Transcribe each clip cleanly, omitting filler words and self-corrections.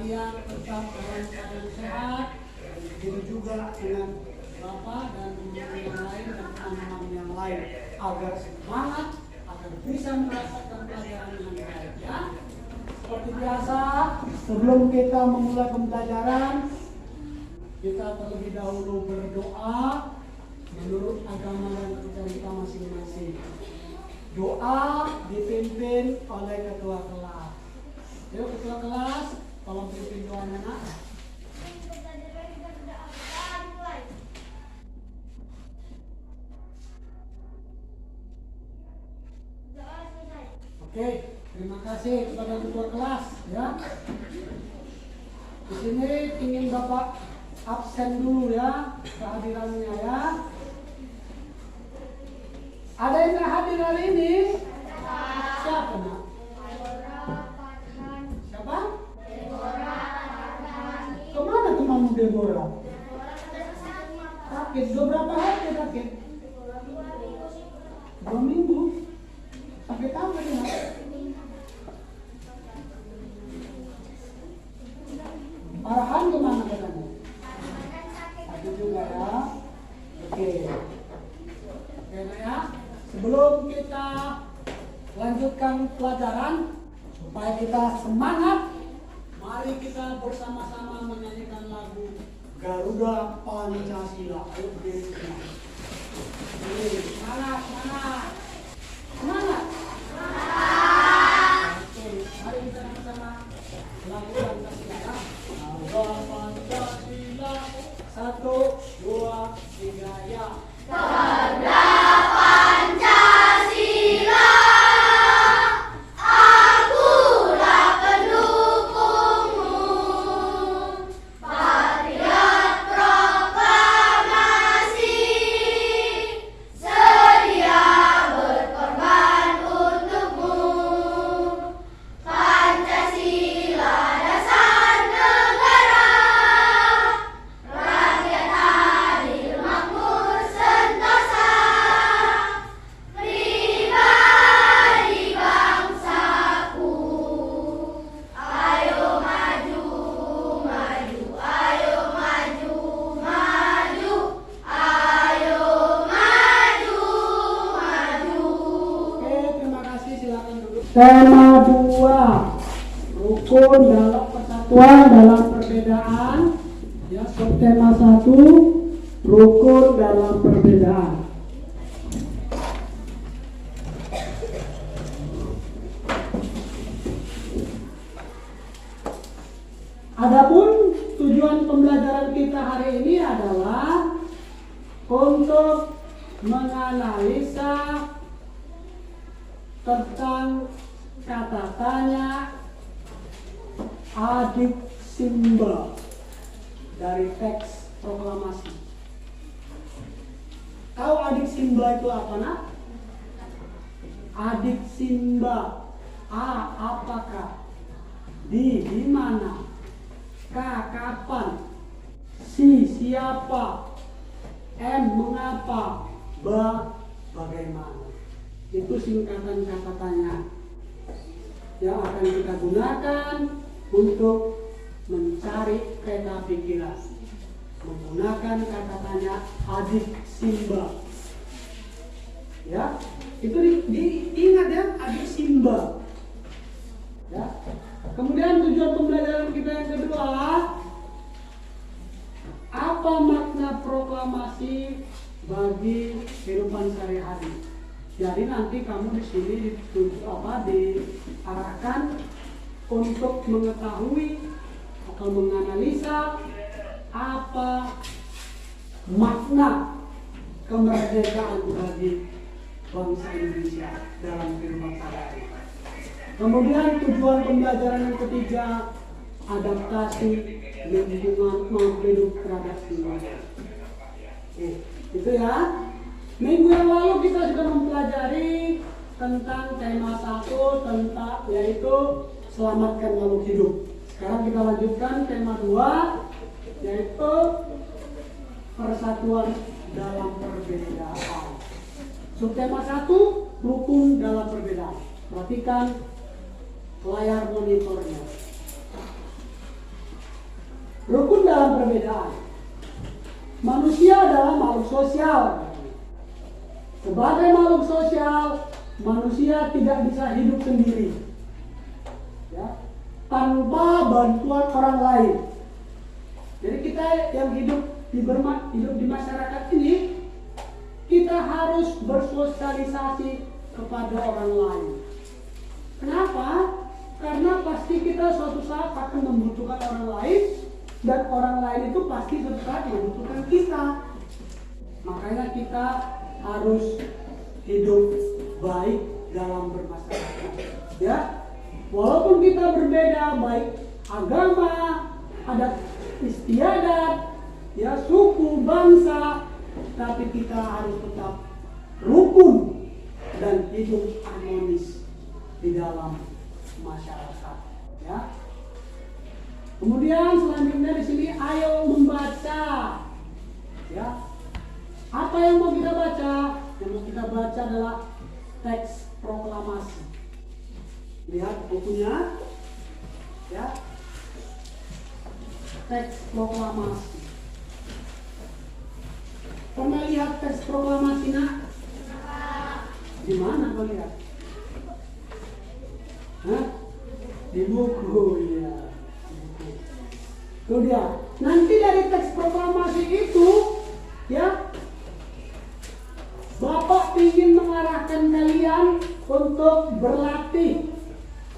kalian tetap dalam keadaan sehat, begitu juga dengan Bapak dan teman-teman yang lain dan teman-teman yang lain, agar semangat, agar bisa merasakan pelajaran dengan baik ya. Seperti biasa, sebelum kita memulai pembelajaran, kita terlebih dahulu berdoa menurut agama dan kepercayaan kita masing-masing. Doa dipimpin oleh ketua kelas. Yuk ketua kelas, tolong pimpin doanya nak. Oke, terima kasih kepada ketua kelas ya. Di sini ingin Bapak absen dulu ya kehadirannya ya. Ada yang tak hadir hari ini? Siapa nak? Siapa? Kemana temanmu Deborah? Sakit. Sudah berapa hari sakit? 2 minggu. Sakit apa dia? Parahan kemana katanya? Sakit juga ya. Oke. Oke ya. Sebelum kita lanjutkan pelajaran, supaya kita semangat, mari kita bersama-sama menyanyikan lagu Garuda Pancasila. Ayo berdiri semua. Semangat, semangat. Semangat. Oke, mari kita sama-sama lagu Pancasila. Garuda Pancasila. 1, 2, 3 ya. Garuda Pancasila, akulah pendukungmu, patriot proklamasi, sedia berkorban untukmu. Pancasila dasar negara, rakyat adil makmur sentosa, pribadi bangsaku. Ayo maju, maju, ayo maju, maju, ayo maju, maju. Oke, terima kasih. Silakan duduk. Tema 2, rukun dalam persatuan dalam perbedaan. Ya, subtema 1, rukun dalam perbedaan. Adapun tujuan pembelajaran kita hari ini adalah untuk menganalisa tentang kata tanya adik Simba dari teks proklamasi. Tahu adik Simba itu apa nak? Adik Simba. A. Apakah? Di mana? K. Kapan? Si. Siapa? M. Mengapa? B. Bagaimana? Itu singkatan kata tanya yang akan kita gunakan untuk mencari peta pikiran menggunakan kata tanya adik Simba. Ya, itu diingat ya, adik Simba. Ya. Kemudian tujuan pembelajaran kita yang kedua, apa makna proklamasi bagi kehidupan sehari-hari. Jadi nanti kamu di sini diarahkan untuk mengetahui atau menganalisa apa makna kemerdekaan bagi bangsa Indonesia dalam kehidupan sehari-hari. Kemudian tujuan pembelajaran yang ketiga, adaptasi lingkungan makhluk hidup terhadap lingkungan. Itu ya. Minggu yang lalu kita sudah mempelajari tentang tema 1 tentang yaitu selamatkan makhluk hidup. Sekarang kita lanjutkan tema 2 yaitu persatuan dalam perbedaan. Subtema 1, rukun dalam perbedaan. Perhatikan layar monitornya. Rukun dalam perbedaan. Manusia adalah makhluk sosial. Sebagai makhluk sosial, manusia tidak bisa hidup sendiri, ya, tanpa bantuan orang lain. Jadi kita yang hidup di masyarakat ini, kita harus bersosialisasi kepada orang lain. Kenapa? Karena pasti kita suatu saat akan membutuhkan orang lain, dan orang lain itu pasti suatu saat membutuhkan kita. Makanya kita harus hidup baik dalam bermasyarakat. Ya, walaupun kita berbeda baik agama, adat istiadat, ya, suku, bangsa, tapi kita harus tetap rukun dan hidup harmonis di dalam masyarakat. Ya. Kemudian selanjutnya di sini ayo membaca. Ya. Apa yang mau kita baca? Yang mau kita baca adalah teks proklamasi. Lihat bukunya. Ya. Teks proklamasi. Pernah lihat teks proklamasi, Nak? Di mana kau lihat? Hah? Di buku, ya. Tuh dia. Nanti dari teks proklamasi itu, ya, Bapak ingin mengarahkan kalian untuk berlatih,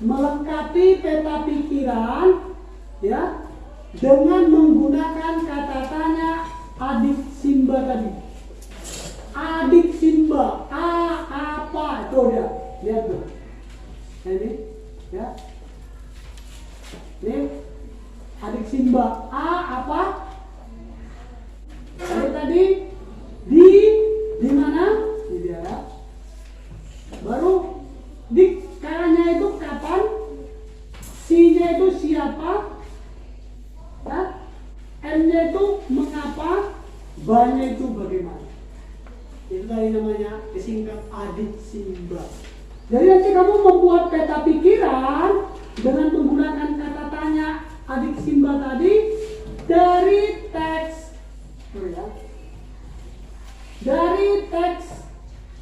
melengkapi peta pikiran, ya, dengan menggunakan kata tanya adik Simba tadi. Adik Simba, apa? Tuh dia, lihat tuh. Nah, ini, ya. Ini adik Simba, apa? Lalu tadi di mana? Ini dia, ya. Baru di K-nya itu kapan? Si-nya itu siapa? Ya. M-nya itu mengapa? B-nya itu bagaimana? Itu tadi namanya disingkat adik Simba. Jadi nanti kamu membuat peta pikiran dengan menggunakan kata tanya adik Simba tadi dari teks, ya, dari teks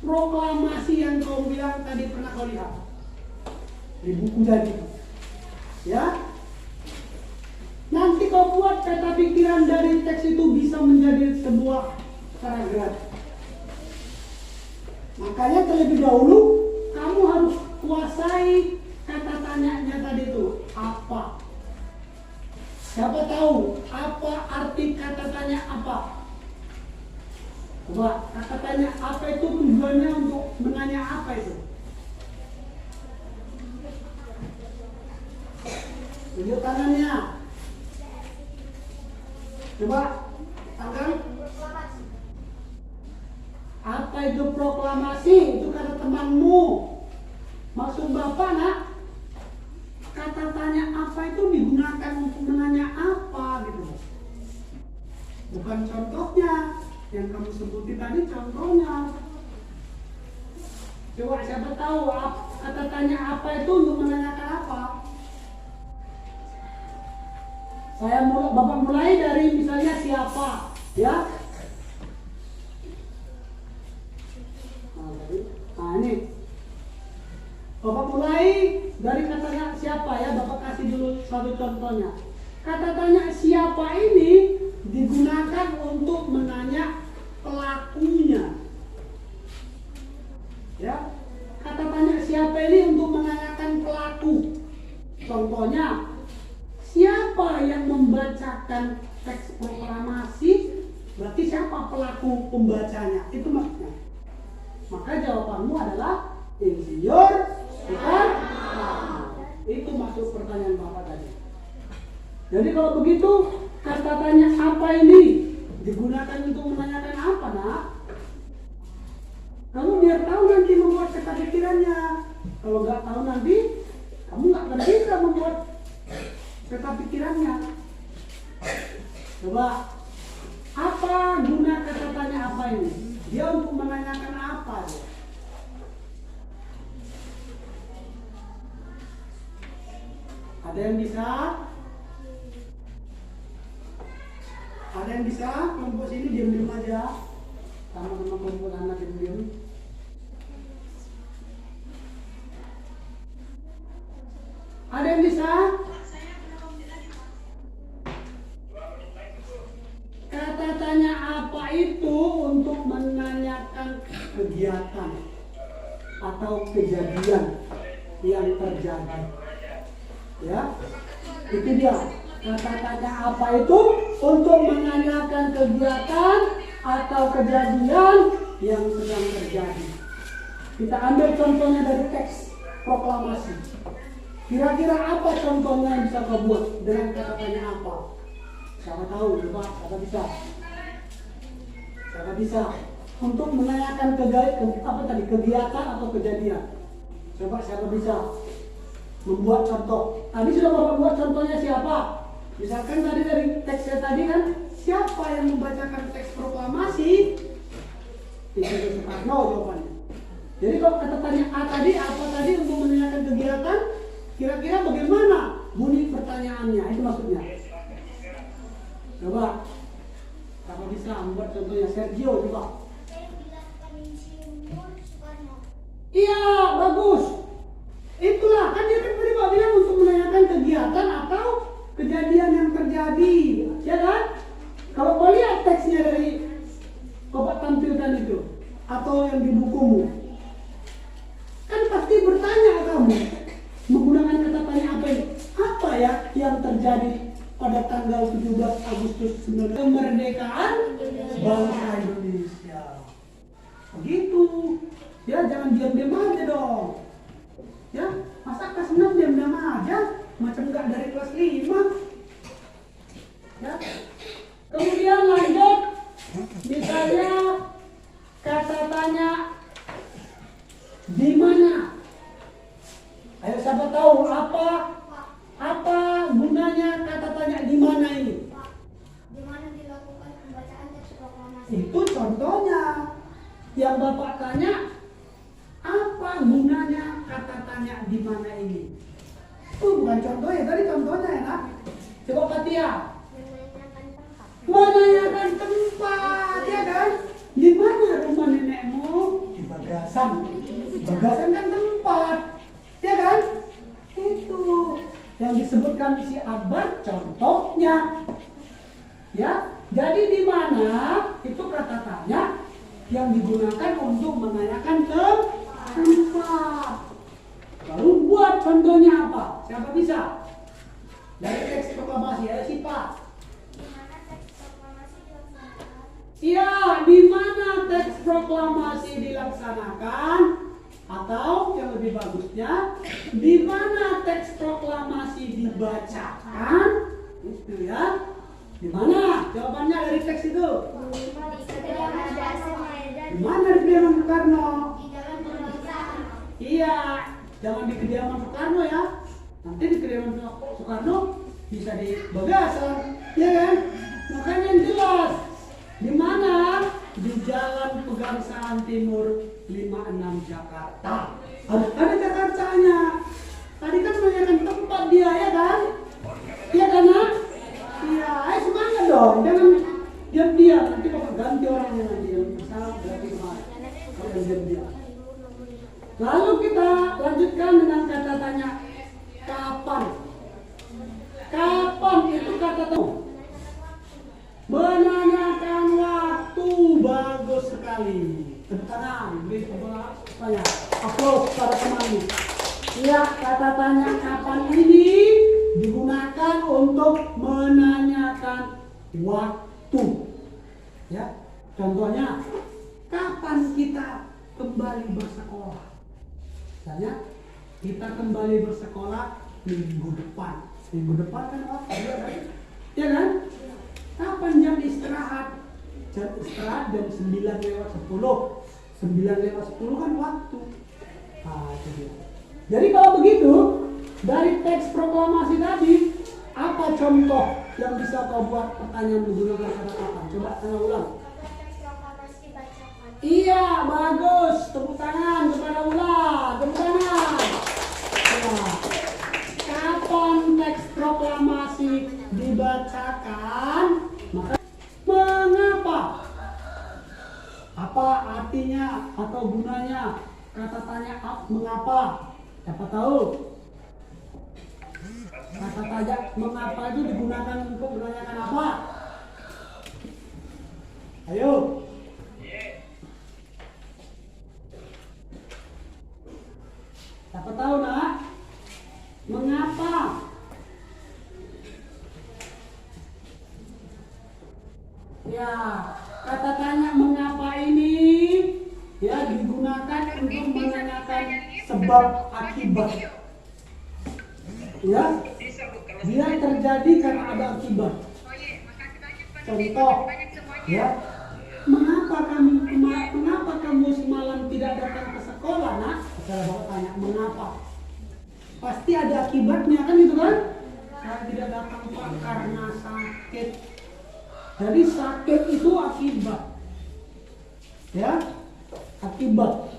proklamasi yang kau bilang tadi pernah kau lihat di buku tadi, ya. Nanti kau buat peta pikiran dari teks itu bisa menjadi sebuah paragraf. Makanya terlebih dahulu kamu harus kuasai kata tanyanya tadi itu apa. Siapa tahu apa arti kata tanya apa? Coba, kata tanya apa itu tujuannya untuk menanya apa itu? Tunjuk tangannya. Coba, tangan. Apa itu proklamasi? Itu kata temanmu. Maksud Bapak, Nak, kata tanya apa itu digunakan untuk menanya apa gitu. Bukan contohnya yang kamu sebutin tadi contohnya. Coba siapa tahu kata tanya apa itu untuk menanyakan apa? Bapak mulai dari misalnya siapa, ya? Nah ini Bapak mulai dari katanya siapa, ya. Bapak kasih dulu satu contohnya. Kata tanya siapa ini digunakan untuk menanya pelakunya, ya. Kata tanya siapa ini untuk menanyakan pelaku. Contohnya, siapa yang membacakan teks proklamasi? Berarti siapa pelaku pembacanya? Itu maksudnya. Maka jawabanmu adalah insinyur, bukan? Itu maksud pertanyaan Bapak tadi. Jadi kalau begitu, kata tanya apa ini digunakan untuk menanyakan apa, Nak? Kamu biar tahu nanti membuat peta pikirannya. Kalau nggak tahu nanti, kamu nggak akan bisa membuat peta pikirannya. Coba, apa guna kata tanya apa ini? Dia untuk menanyakan apa? Ya? Ada yang bisa? Ada yang bisa? Kelompok sini diam-diam aja. Sama-sama kelompok anak diam-diam. Ada yang bisa? Kata tanya apa itu untuk menanyakan kegiatan atau kejadian yang terjadi. Ya, itu dia. Kata tanya apa itu untuk menanyakan kegiatan atau kejadian yang sedang terjadi. Kita ambil contohnya dari teks proklamasi. Kira-kira apa contohnya yang bisa kau buat dengan kata tanya apa? Siapa tahu, coba, siapa bisa? Siapa bisa? Untuk menanyakan kegiatan atau kejadian. Coba siapa bisa membuat contoh? Tadi sudah Bapak buat contohnya siapa? Misalkan tadi dari teksnya tadi kan, siapa yang membacakan teks proklamasi? Itu Soekarno jawabannya. Jadi kalau kata tanya A tadi, apa tadi untuk menanyakan kegiatan? Kira-kira bagaimana bunyi pertanyaannya? Itu maksudnya. Coba, siapa bisa membuat contohnya? Sergio, coba. Iya, bagus. Itulah, kan dia kan tadi Pak bilang untuk menanyakan kegiatan atau kejadian yang terjadi, ya kan? Kalau kau lihat teksnya dari Bapak tampilkan itu, atau yang di bukumu, kan pasti bertanya kamu menggunakan kata tanya apa ini? Apa ya yang terjadi pada tanggal 17 Agustus 1945 kemerdekaan bangsa Indonesia? Begitu. Ya, jangan diam-diam aja dong. Ya, masa kelas 6 diam-diam aja? Macam enggak dari kelas 5. Ya. Kemudian lanjut. Misalnya kata tanya di mana? Ayo siapa tahu apa gunanya kata tanya di mana ini? Di mana dilakukan pembacaan teks proklamasi? Itu contohnya. Yang Bapak tanya, apa gunanya kata tanya di mana ini? Itu bukan contohnya, tadi contohnya ya nak. Coba Fatia. Menanyakan tempat, ya kan? Di mana rumah nenekmu? Di Bagasan. Bagasan kan tempat, ya kan? Itu yang disebutkan si Akbar contohnya. Ya, jadi di mana itu kata tanya yang digunakan untuk menanyakan tempat. Lalu buat contohnya apa? Siapa bisa? Dari teks proklamasi ya si Pak. Iya, di mana teks proklamasi dilaksanakan? Atau yang lebih bagusnya, di mana teks proklamasi dibacakan? Itu ya. Di mana? Jawabannya dari teks itu. Di mana di kediaman Soekarno? Iya, jangan di kediaman Soekarno ya. Nanti di kediaman Soekarno bisa di Bagasan, ya kan? Makanya yang jelas. Di mana? Di Jalan Pegangsaan Timur 56 Jakarta. Ada Jakartanya. Tadi kan menanyakan tempat dia, ya kan? Iya kan, nak? Iya, ayo semangat dong. Jangan diam-diam. Nanti Bapak ganti orangnya nanti. Yang bisa berarti kemarin. Kalau yang diam-diam. Lalu kita lanjutkan dengan kata tanya kapan. Kapan itu kata tanya? Menanyakan waktu. Bagus sekali. Tepuk tangan. Beri tanya. Aplaus para teman. Ya, kata tanya kapan ini digunakan untuk menanyakan waktu. Ya, contohnya kapan kita kembali bersekolah? Misalnya kita kembali bersekolah minggu depan. Minggu depan kan waktu, ya kan? Kapan jam istirahat? Jam istirahat jam 9:10. 9:10 kan waktu. Nah, itu dia. Jadi kalau begitu, dari teks proklamasi tadi, apa contoh yang bisa kau buat pertanyaan menggunakan kata kapan? Coba tanya ulang. Iya, bagus. Tepuk tangan kepada ulang. Tepuk tangan. Ya. Kapan teks proklamasi dibacakan? Maka atau gunanya kata tanya mengapa? Siapa tahu? Kata tanya mengapa itu digunakan untuk menanyakan apa? Ayo. Siapa tahu nak? Mengapa? Ya, kata tanya mengapa ini ya digunakan untuk menanyakan sebab akibat. Ya, dia terjadi karena ada akibat. Contoh, ya, mengapa kamu semalam tidak datang ke sekolah, nak? Saya bapak tanya, mengapa? Pasti ada akibatnya kan itu kan? Saya tidak datang Pak karena sakit. Jadi sakit itu akibat. Ya, akibat.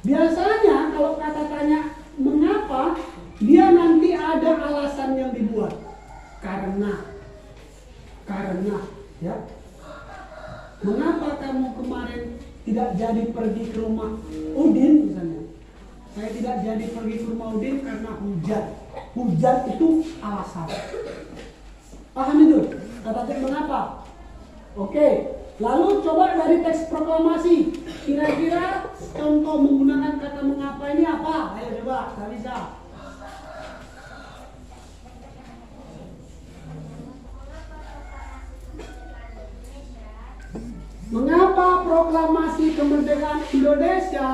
Biasanya kalau kata tanya mengapa, dia nanti ada alasan yang dibuat. Karena, ya. Mengapa kamu kemarin tidak jadi pergi ke rumah Udin misalnya? Saya tidak jadi pergi ke rumah Udin karena hujan. Hujan itu alasan. Paham itu? Kata tanya mengapa? Oke. Lalu coba dari teks proklamasi. Kira-kira contoh menggunakan kata mengapa ini apa? Ayo coba, tak bisa. Mengapa proklamasi kemerdekaan Indonesia?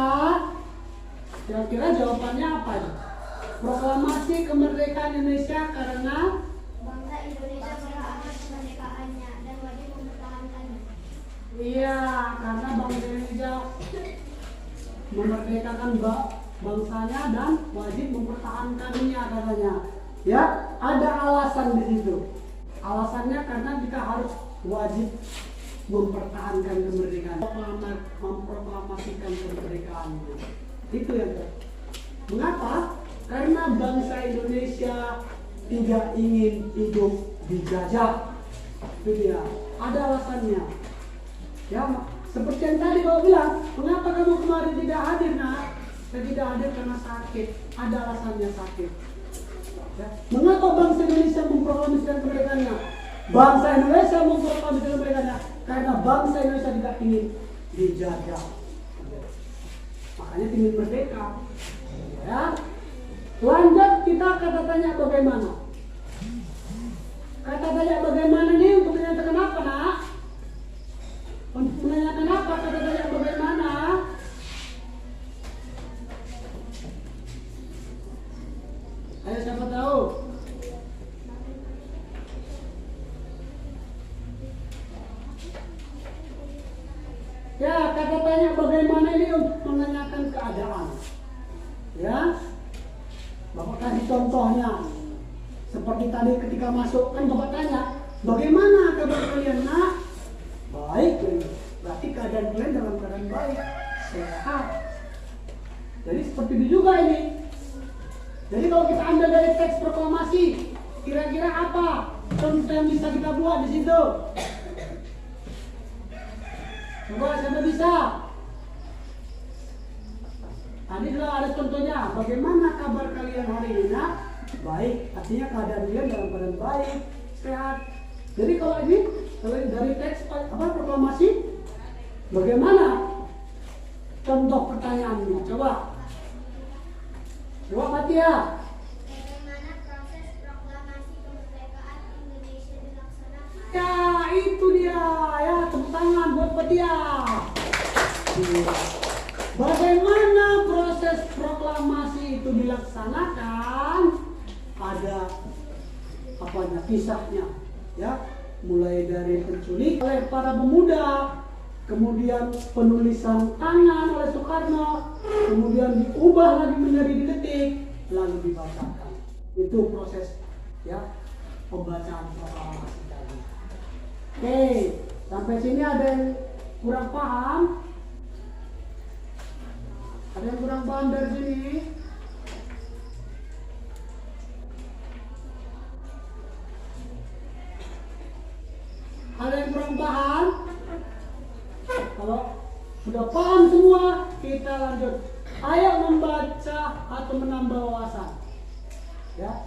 Kira-kira jawabannya apa? Proklamasi kemerdekaan Indonesia karena Bangsa Indonesia berhak atas kemerdekaannya dan wajib mempertahankannya. iya, karena bangsa Indonesia memerdekakan bangsanya dan wajib mempertahankannya katanya. Ya, ada alasan di situ. Alasannya karena kita harus wajib mempertahankan kemerdekaan, memproklamasikan kemerdekaannya. Itu yang mengapa? Karena bangsa Indonesia tidak ingin hidup dijajah. Itu dia. Ada alasannya. Ya, seperti yang tadi Bapak bilang, mengapa kamu kemarin tidak hadir, nak? Saya tidak hadir karena sakit. Ada alasannya sakit. Ya. Mengapa bangsa Indonesia memproklamasikan kemerdekaannya? Bangsa Indonesia memproklamasikan kemerdekaannya karena bangsa Indonesia tidak ingin dijajah. Makanya ingin merdeka. Ya. Lanjut kita kata tanya bagaimana? Kata tanya bagaimana ini untuk menanyakan apa, nak? Untuk menanyakan apa kata tanya bagaimana? Ayo siapa tahu? Ya, kata tanya bagaimana ini untuk menanyakan keadaan. Ya, Bapak kasih contohnya. Seperti tadi ketika masuk kan Bapak tanya, bagaimana kabar kalian, nak? Baik, berarti keadaan kalian dalam keadaan baik, sehat. Jadi seperti itu juga ini. Jadi kalau kita ambil dari teks proklamasi, kira-kira apa contoh yang bisa kita buat di situ? Coba siapa bisa? Tadi sudah ada contohnya. Bagaimana kabar kalian hari ini, nak? Baik, artinya keadaan kalian dalam keadaan baik, sehat. Jadi kalau ini dari teks proklamasi, bagaimana contoh pertanyaannya? Coba Fatia. Bagaimana proses proklamasi kemerdekaan Indonesia dilaksanakan? Ya, itu dia. Ya, tepuk tangan buat Fatia. Bagaimana proses proklamasi itu dilaksanakan? Ada apanya? Kisahnya. Ya, mulai dari penculik oleh para pemuda, kemudian penulisan tangan oleh Soekarno, kemudian diubah lagi menjadi detik, lalu dibacakan. Itu proses ya pembacaan proklamasi tadi. Oke, sampai sini ada yang kurang paham? Ada yang kurang paham dari sini? Ada yang kurang paham? Kalau sudah paham semua, kita lanjut. Ayo membaca atau menambah wawasan. Ya,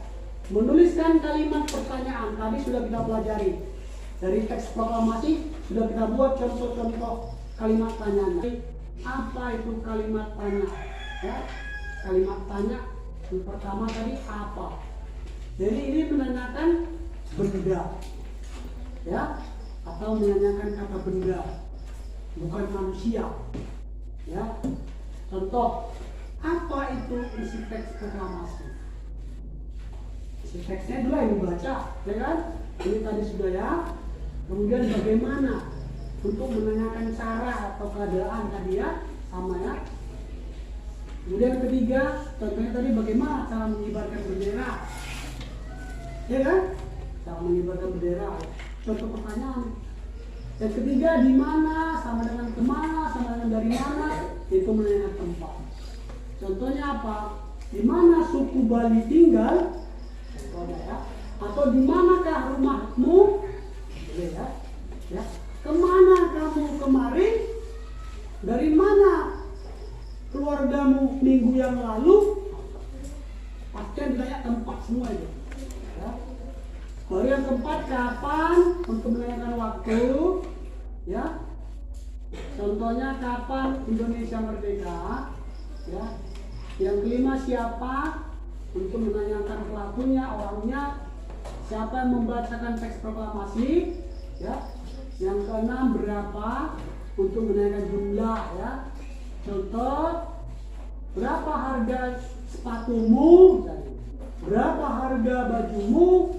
menuliskan kalimat pertanyaan. Tadi sudah kita pelajari. Dari teks proklamasi sudah kita buat contoh-contoh kalimat tanya. Apa itu kalimat tanya? Ya, kalimat tanya yang pertama tadi apa? Jadi ini menanyakan benda, ya, atau menanyakan kata benda, bukan manusia. Ya, contoh, apa itu isi teks proklamasi? Isi teksnya dulu yang dibaca, ya kan? Ini tadi sudah ya. Kemudian bagaimana untuk menanyakan cara atau keadaan tadi ya, sama ya. Kemudian ketiga, contohnya tadi bagaimana cara mengibarkan bendera, ya kan? Cara mengibarkan bendera. Contoh pertanyaan. Yang ketiga, di mana, sama dengan kemana, sama dengan dari mana, itu menanyakan tempat. Contohnya apa? Di mana suku Bali tinggal? Contohnya ya. Atau di manakah rumahmu? Ya. Ya. Kemana kamu kemarin? Dari mana keluargamu minggu yang lalu? Pasti yang ditanya tempat semua itu. Ya. Baru yang keempat, kapan? Untuk menanyakan waktu. Ya. Contohnya kapan Indonesia merdeka? Ya. Yang kelima, siapa? Untuk menanyakan pelakunya, orangnya. Siapa yang membacakan teks proklamasi? Ya. Yang keenam, berapa? Untuk menanyakan jumlah ya. Contoh, berapa harga sepatumu? Berapa harga bajumu?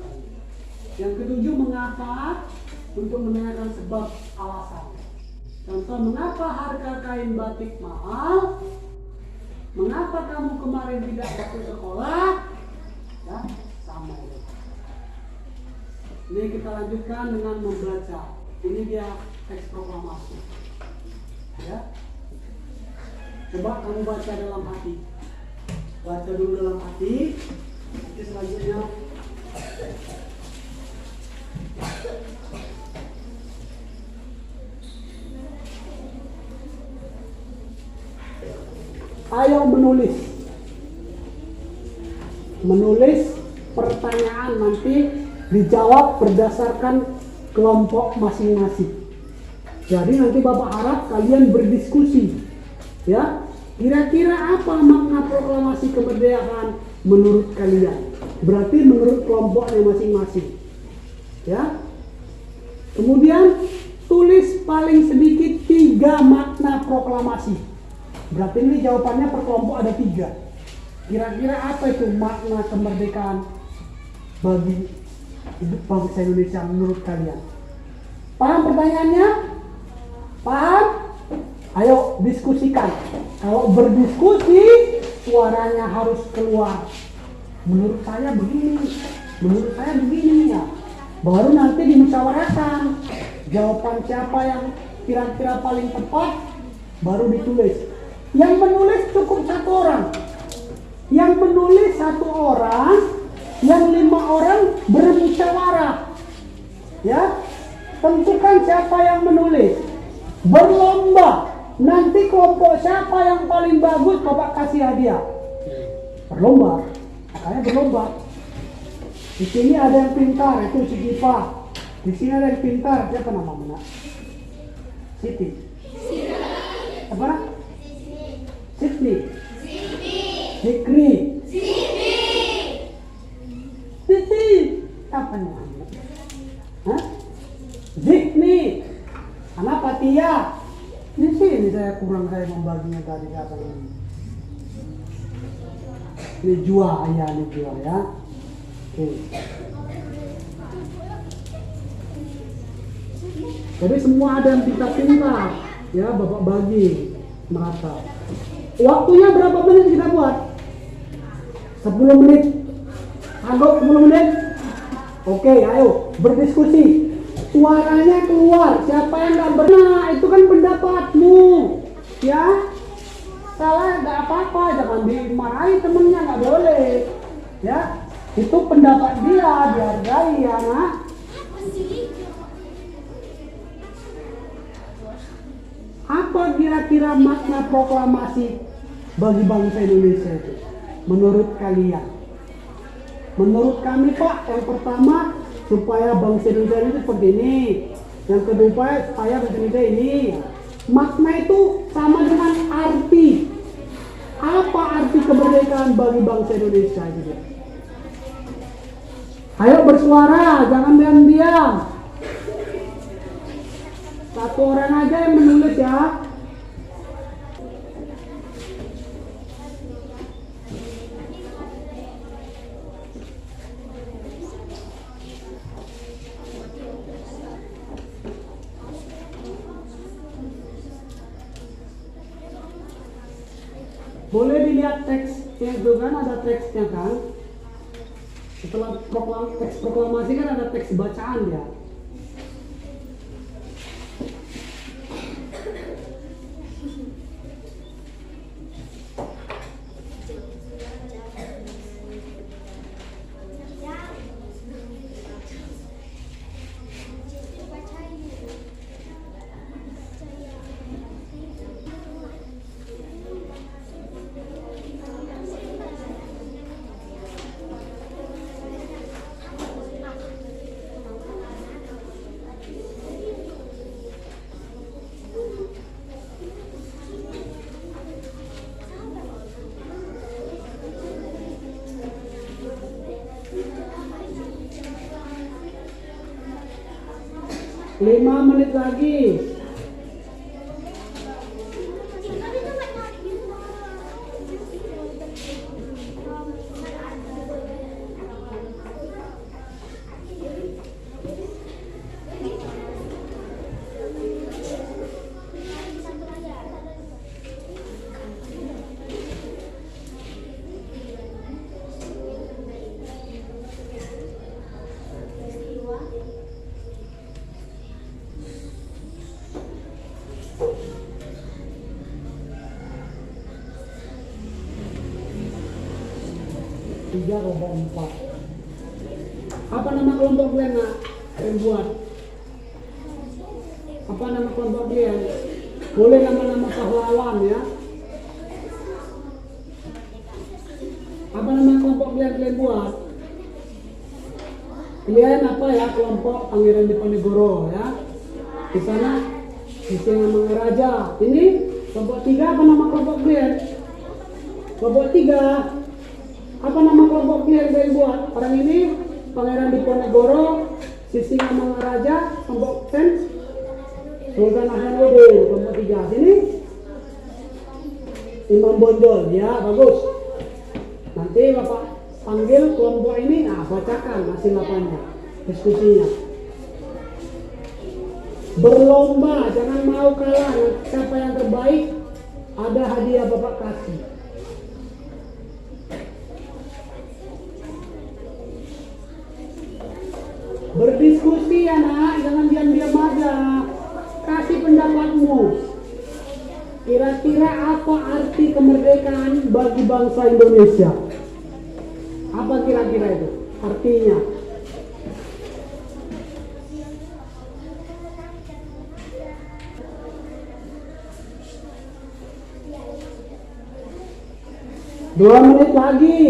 Yang ketujuh, mengapa? Untuk menanyakan sebab alasan. Contoh, mengapa harga kain batik mahal? Mengapa kamu kemarin tidak masuk sekolah? Ya, sama itu. Ini kita lanjutkan dengan membaca. Ini dia teks proklamasi. Ya. Coba kamu baca dalam hati. Baca dulu dalam hati. Nanti selanjutnya ayo menulis. Menulis pertanyaan nanti dijawab berdasarkan kelompok masing-masing. Jadi nanti Bapak harap kalian berdiskusi. Ya, kira-kira apa makna proklamasi kemerdekaan menurut kalian? Berarti menurut kelompoknya masing-masing. Ya. Kemudian tulis paling sedikit 3 makna proklamasi. Berarti ini jawabannya per kelompok ada 3. Kira-kira apa itu makna kemerdekaan bagi hidup bangsa Indonesia menurut kalian? Paham pertanyaannya? Paham? Ayo diskusikan. Kalau berdiskusi, suaranya harus keluar. Menurut saya begini, menurut saya begini ya. Baru nanti dimusyawarahkan. Jawaban siapa yang kira-kira paling tepat, baru ditulis. Yang menulis cukup 1 orang. Yang menulis 1 orang, yang 5 orang bermusyawarah. Ya, tentukan siapa yang menulis. Berlomba. Nanti kelompok siapa yang paling bagus Bapak kasih hadiah. Berlomba. Makanya berlomba. Di sini ada yang pintar, itu si Giva. Di sini ada yang pintar, siapa namanya? Siti. Apa? Sydney. Zikri. Siti. Apa namanya? Hah? Zikni. Anak Patia. Di sini saya membaginya tadi kata ini. Ini jual ya, ini jual ya. Oke. Jadi semua ada yang pintar-pintar, ya Bapak bagi merata. Waktunya berapa menit kita buat? 10 menit. Anggap 10 menit. Oke, ayo berdiskusi. Suaranya keluar. Siapa yang nggak benar? Itu kan pendapatmu, ya. Salah nggak apa-apa, jangan dimarahi temennya, nggak boleh, ya. Itu pendapat dia, dihargai ya nak. Apa Apa kira-kira makna proklamasi bagi bangsa Indonesia itu? Menurut kalian? Menurut kami Pak, yang pertama supaya bangsa Indonesia itu seperti ini. Yang kedua supaya bangsa Indonesia ini. Makna itu sama dengan arti. Apa arti kemerdekaan bagi bangsa Indonesia itu? Ayo bersuara, jangan diam-diam. Satu orang aja yang menulis ya. Boleh dilihat teksnya itu kan, ada teksnya kan. Setelah teks proklamasi kan ada teks bacaan ya. Lima menit lagi. Tiga rombong empat. Apa nama kelompok kalian nak? Kalian buat. Apa nama kelompok kalian? Boleh nama-nama pahlawan ya. Apa nama kelompok kalian buat? Kalian apa ya, kelompok Pangeran Diponegoro ya. Di sana Sisingamangaraja. Ini kelompok 3, apa nama kelompok kalian? Kelompok 3. Apa nama kelompok kalian buat? Orang ini Pangeran Diponegoro, Sisingamangaraja, kelompok 10 Sultan Hasanuddin, kelompok 3. Sini Imam Bonjol, ya bagus. Nanti Bapak panggil kelompok ini, bacakan hasil lapannya, diskusinya. Berlomba, jangan mau kalah. Siapa yang terbaik, ada hadiah Bapak kasih. Berdiskusi ya nak, jangan diam-diam aja. Kasih pendapatmu. Kira-kira apa arti kemerdekaan bagi bangsa Indonesia? Apa kira-kira itu artinya? Dua menit lagi.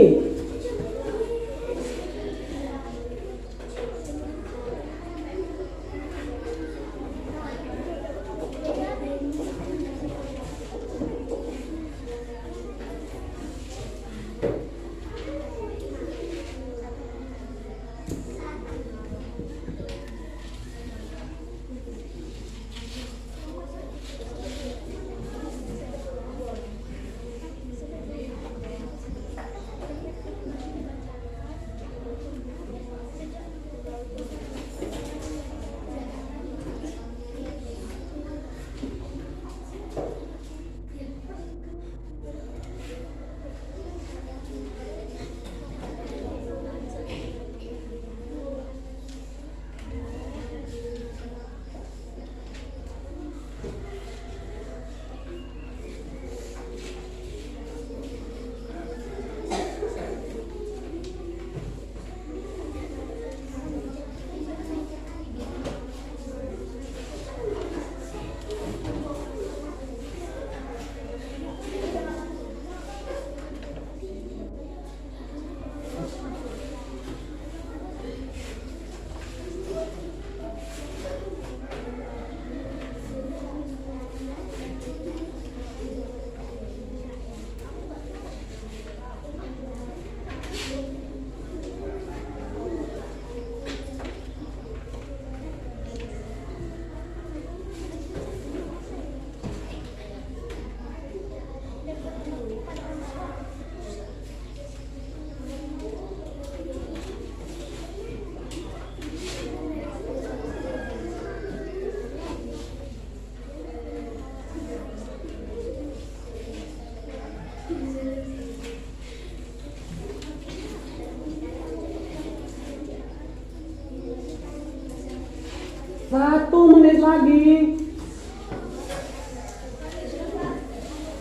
1 menit lagi.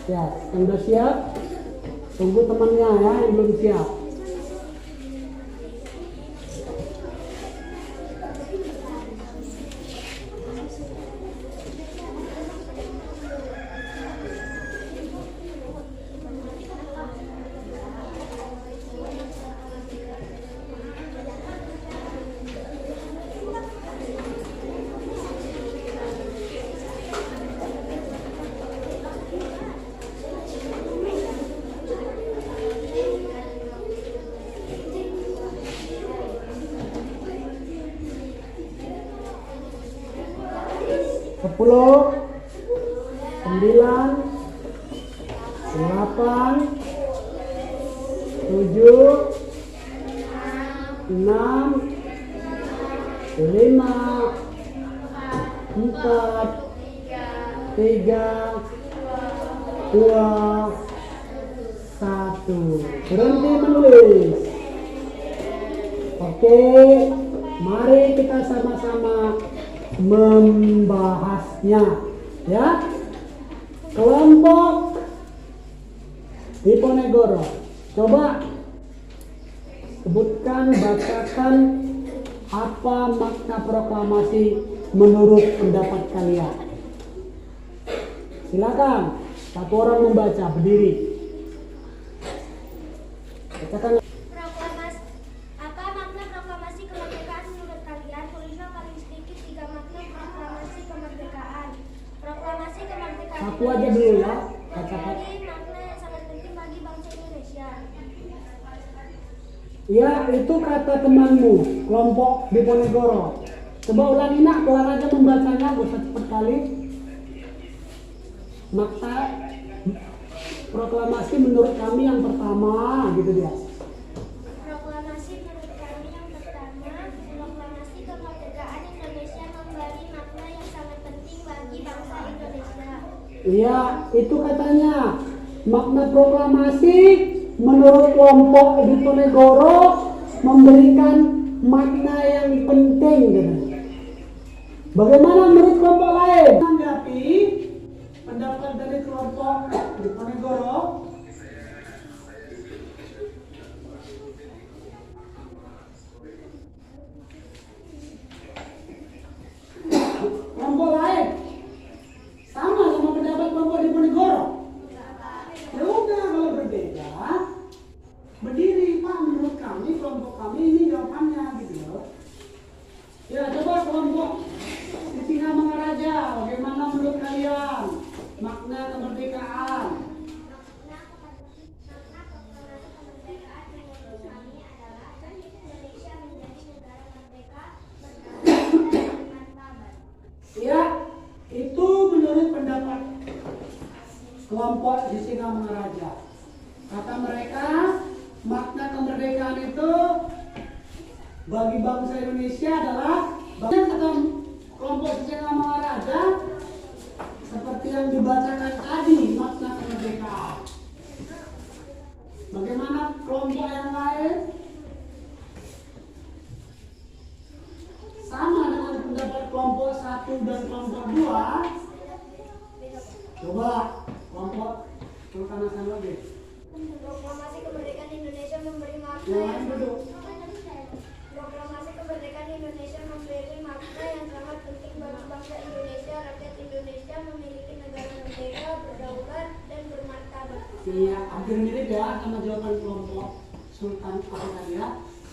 Ya, yang udah siap, tunggu temannya ya yang belum siap. Sepuluh, 9, 8, 7, 6, 5, 4, 3, 2, 1. Berhenti menulis. Oke, mari kita sama-sama membahasnya ya. Kelompok Diponegoro, coba sebutkan, bacakan apa makna proklamasi menurut pendapat kalian. Silakan, satu orang membaca, berdiri. Bacakan. Proklamasi. Apa makna proklamasi kemerdekaan menurut kalian? Tulislah paling sedikit 3 makna proklamasi kemerdekaan. Proklamasi kemerdekaan Satu aja dulu ya, bacakan. memiliki makna yang sangat penting bagi bangsa Indonesia. Ya, itu kata temanmu, kelompok Diponegoro. Coba ulangi nak, keluar aja membacanya, gak usah cepat kali. Makna proklamasi menurut kami yang pertama, gitu dia. Proklamasi menurut kami yang pertama, proklamasi kemerdekaan Indonesia memberi makna yang sangat penting bagi bangsa Indonesia. Iya, itu katanya. Makna proklamasi menurut kelompok Diponegoro memberikan makna yang penting, gitu. Bagaimana menurut kelompok lain? Menanggapi pendapat dari kelompok Diponegoro. Kelompok lain sama pendapat kelompok Diponegoro. Ya udah, kalau berbeda berdiri, Pak, menurut kami, kelompok kami ini jawabannya, gitu loh. Ya, coba kelompok di Singamangaraja, bagaimana menurut kalian makna kemerdekaan? Makna proklamasi kemerdekaan menurut kami adalah Indonesia menjadi negara merdeka, berdaulat, dan bermartabat. Ya, itu menurut pendapat kelompok di Singamangaraja. Kata mereka, makna kemerdekaan itu bagi bangsa Indonesia adalah, kata kelompok di Singamangaraja, seperti yang dibacakan tadi makna kemerdekaan. Bagaimana kelompok yang lain? Sama dengan pendapat kelompok 1 dan kelompok 2. Coba kelompok Sultan lagi. Proklamasi kemerdekaan Indonesia memberi makna Yang lain duduk. Proklamasi kemerdekaan Indonesia memberi makna yang sangat penting bagi bangsa Indonesia. Rakyat Indonesia memiliki negara merdeka, berdaulat, dan bermartabat. Iya, hampir mirip ya sama jawaban kelompok Sultan tadi ya,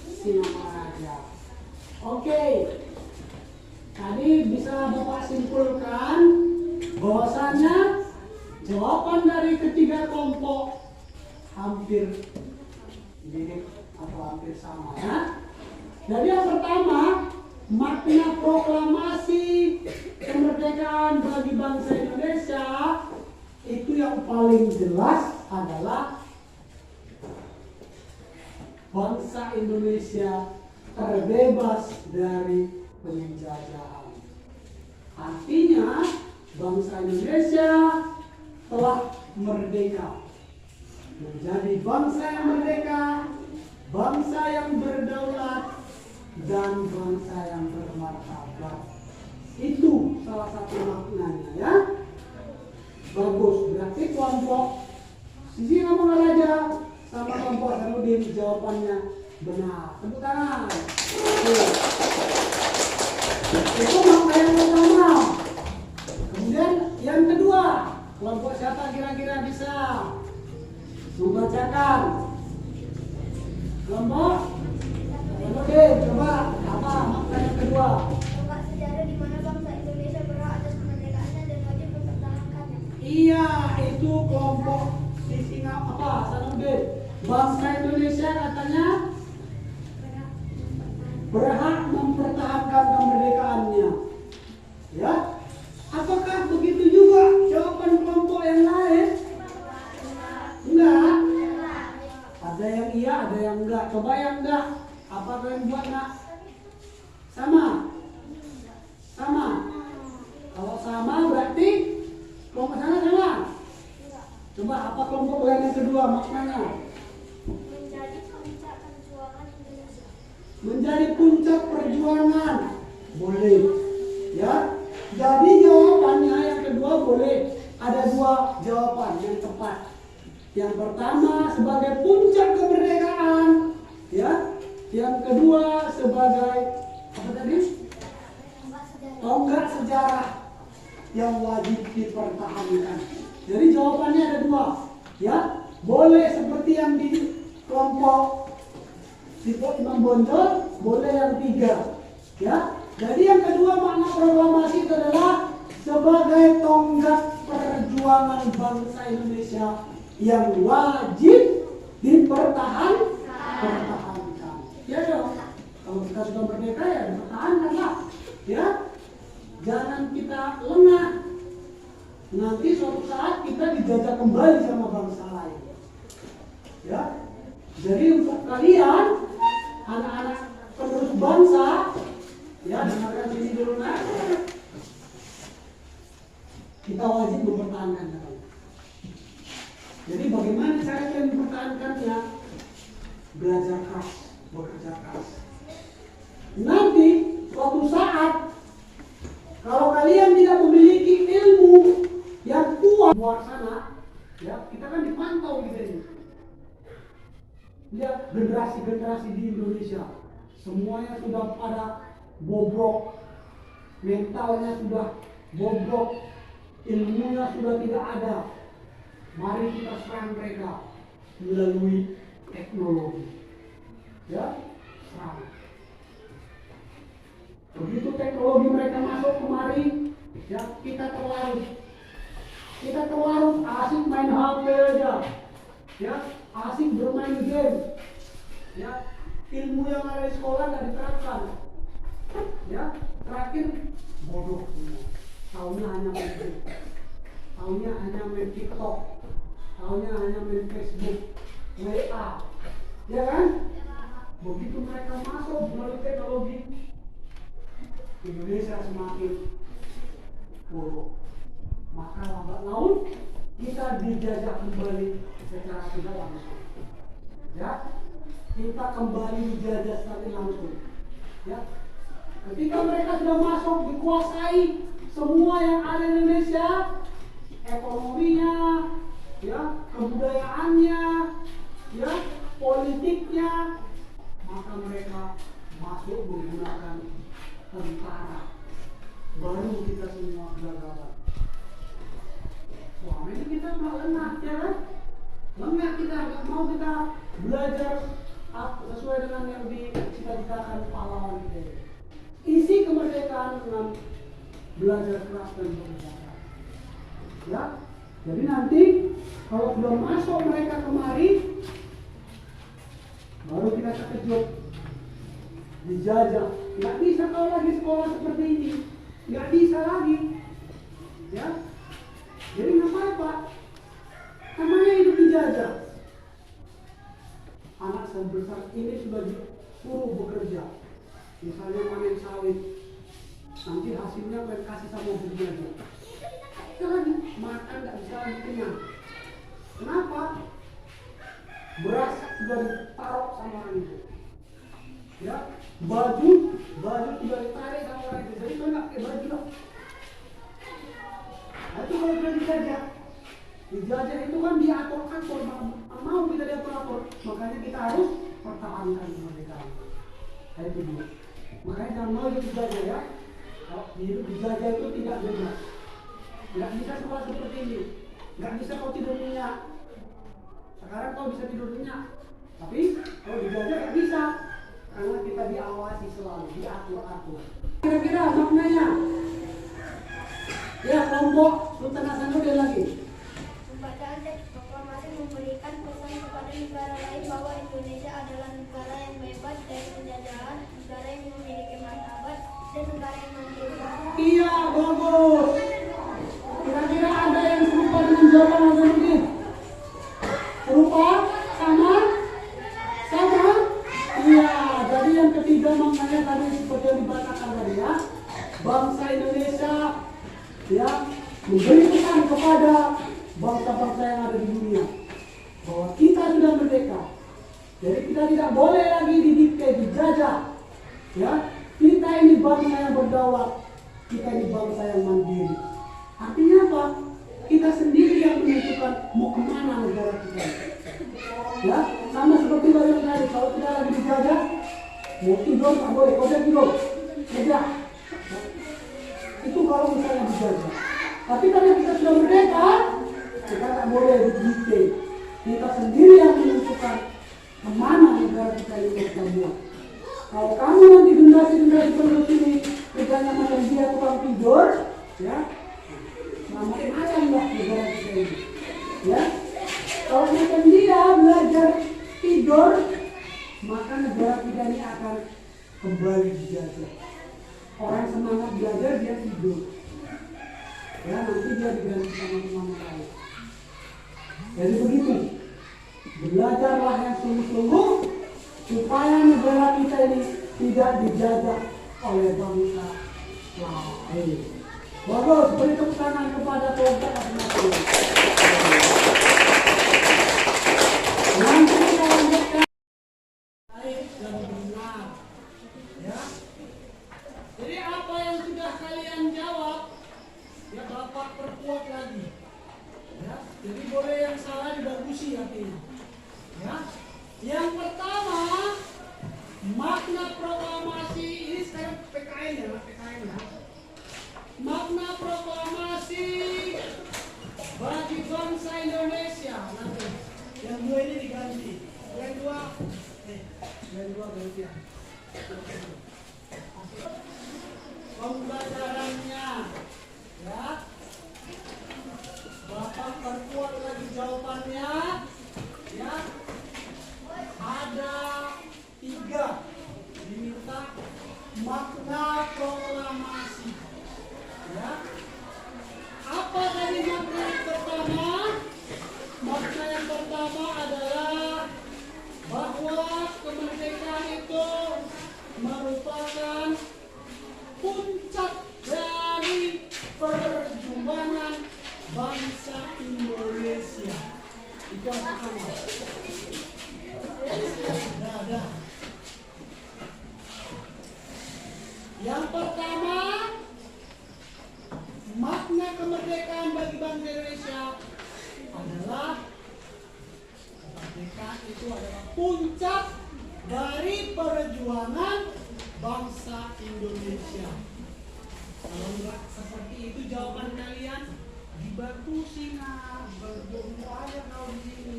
Singamangaraja. Oke, tadi bisa Bapak simpulkan bahwasannya jawaban dari ketiga kelompok hampir mirip atau hampir sama ya. Jadi yang pertama, makna proklamasi kemerdekaan bagi bangsa Indonesia itu yang paling jelas adalah bangsa Indonesia terbebas dari penjajahan. Artinya bangsa Indonesia telah merdeka, menjadi bangsa yang merdeka, bangsa yang berdaulat, dan bangsa yang bermartabat. maknanya ya. Bagus, berarti kelompok Sisi ngomong aja sama kelompok Hasanuddin jawabannya benar. Tepuk tangan. Itu makna yang pertama. Kemudian yang kedua, kelompok siapa kira-kira bisa membacakan? Kelompok Hasanuddin, coba apa makna yang kedua? Tonggak sejarah di mana bangsa Indonesia berhak atas kemerdekaannya dan wajib mempertahankannya. Iya, itu kelompok Sisi apa Hasanuddin. Bangsa Indonesia katanya berhak mempertahankan kemerdekaannya. Ya, apakah begitu juga jawaban kelompok yang lain? Enggak. Ada yang iya, ada yang enggak. Coba yang enggak. Apa kalian buat enggak? Sama. Sama. Kalau sama berarti kelompok sana sama. Coba apa kelompok lain yang kedua maknanya? Menjadi puncak perjuangan Indonesia. Menjadi puncak perjuangan. Boleh. Ya. Jadi jawabannya yang kedua boleh. Ada dua jawaban yang tepat. Yang pertama sebagai puncak kemerdekaan, ya. Yang kedua sebagai apa tadi? Tonggak sejarah yang wajib dipertahankan. Jadi jawabannya ada dua, ya. Boleh seperti yang di kelompok Sipok Imam Bonjol, boleh yang tiga, ya. Jadi yang kedua makna proklamasi itu adalah sebagai tonggak perjuangan bangsa Indonesia yang wajib dipertahankan. Ya dong. Kalau kita sudah merdeka ya dipertahankanlah, ya. Jangan kita lengah. Nanti suatu saat kita dijajah kembali sama bangsa lain. Ya. Jadi untuk kalian anak-anak penerus bangsa, ya dengarkan sini dulu nak. Kita wajib mempertahankan kata. Jadi bagaimana cara kita mempertahankannya? Belajar keras, bekerja keras. Nanti suatu saat kalau kalian tidak memiliki ilmu yang kuat luar sana, ya kita kan dipantau gitu ini. Lihat generasi-generasi di Indonesia, semuanya sudah pada bobrok, mentalnya sudah bobrok, ilmunya sudah tidak ada. Mari kita serang mereka melalui teknologi, ya serang. Begitu teknologi mereka masuk kemari, ya kita terlarut asik main HP aja, ya asik bermain game, ya ilmu yang ada di sekolah nggak diterapkan, ya terakhir bodoh semua, taunya hanya main game, taunya hanya main TikTok, taunya hanya main Facebook, WA, ya kan? Begitu mereka masuk melalui teknologi, Indonesia semakin buruk. Maka lambat laun kita dijajah kembali secara tidak langsung. Ya, kita kembali dijajah secara langsung. Ya, ketika mereka sudah masuk dikuasai semua yang ada di Indonesia, ekonominya, ya, kebudayaannya, ya, politiknya, maka mereka masuk menggunakan tentara. Baru kita semua gagal. Selama ini kita nggak lengah, ya kan? Lengah kita, nggak mau kita belajar sesuai dengan yang dicita-citakan pahlawan kita. Isi kemerdekaan dengan belajar keras dan bekerja keras. Ya, jadi nanti kalau sudah masuk mereka kemari, baru kita terkejut, dijajah. Nggak bisa kalau lagi sekolah seperti ini, nggak bisa lagi, ya. Jadi ngapain Pak? Namanya hidup dijajah. Anak sebesar ini sudah disuruh bekerja, misalnya panen sawit, nanti hasilnya akan kasih sama mobilnya aja. Kita lagi makan nggak bisa lagi kenyang. Kenapa? Beras sudah ditaruh sama orang itu. Ya, baju sudah ditarik sama orang itu. Jadi kau nggak pakai baju lah. Dijajah itu kan diatur-atur, mau kita diatur-atur, makanya kita harus pertahankan kemerdekaan. Itu dia. Makanya jangan mau dijajah ya. Hidup dijajah itu tidak bebas. Nggak bisa sekolah seperti ini. Nggak bisa kau tidur nyenyak. Sekarang kau bisa tidur nyenyak. Tapi kalau dijajah nggak bisa. Karena kita diawasi selalu, diatur-atur. Kira-kira maknanya? Ya, kelompok Sultan Hasanuddin lagi. Pembacaan teks proklamasi memberikan pesan kepada negara lain bahwa Indonesia adalah negara yang bebas dari penjajahan, negara yang memiliki martabat, dan negara yang mandiri. Iya, bagus. Kira-kira ada yang serupa dengan jawaban Hasanuddin? Serupa? Sama? Sama? Iya, jadi yang ketiga maknanya tadi seperti yang dibacakan tadi ya. Bangsa Indonesia ya memberi pesan kepada bangsa-bangsa yang ada di dunia bahwa kita sudah merdeka. Jadi kita tidak boleh lagi didikte, dijajah. Ya, kita ini bangsa yang berdaulat, kita ini bangsa yang mandiri. Artinya apa? Kita sendiri yang menentukan mau kemana negara kita. Ya, sama seperti yang tadi, kalau kita lagi dijajah, mau tidur tak boleh, kau tidur, kerja. Itu kalau misalnya dijajah. Tapi karena kita sudah merdeka, kita tak boleh didikte. Kita sendiri yang menentukan kemana negara kita ini bertemu. Kalau kamu nanti generasi penerus ini kerjanya macam dia tukang tidur, ya, macam-macam lah negara kita ini. Ya, kalau macam dia belajar tidur, maka negara kita ini akan kembali dijajah. Orang semangat belajar dia tidur. Ya, nanti dia diganti sama teman lain. Jadi begitu. Belajarlah yang sungguh-sungguh supaya negara kita ini tidak dijajah oleh bangsa lain. Bagus, beri tepuk tangan kepada kelompok masing-masing. Nanti kita lanjutkan baik dan benar. Ya. Jadi apa yang sudah kalian jawab, ya Bapak perkuat lagi. Ya, jadi boleh yang salah dibagusi artinya. Ya. Yang pertama, makna proklamasi ini sekarang PKN ya. Makna proklamasi bagi bangsa Indonesia. Nanti yang dua ini diganti. Yang dua ganti ya. Pembelajarannya, ya. Bapak perkuat lagi jawabannya, ya. Ada 3 diminta makna proklamasi, ya. Apa tadi makna yang pertama? Makna yang pertama adalah bahwa kemerdekaan itu merupakan puncak dari perjuangan bangsa Indonesia. Itu yang pertama. Yang pertama, makna kemerdekaan bagi bangsa Indonesia adalah kemerdekaan itu adalah puncak dari perjuangan bangsa Indonesia. Kalau enggak seperti itu jawaban kalian, dibagusi nah, berdoa aja kau di sini,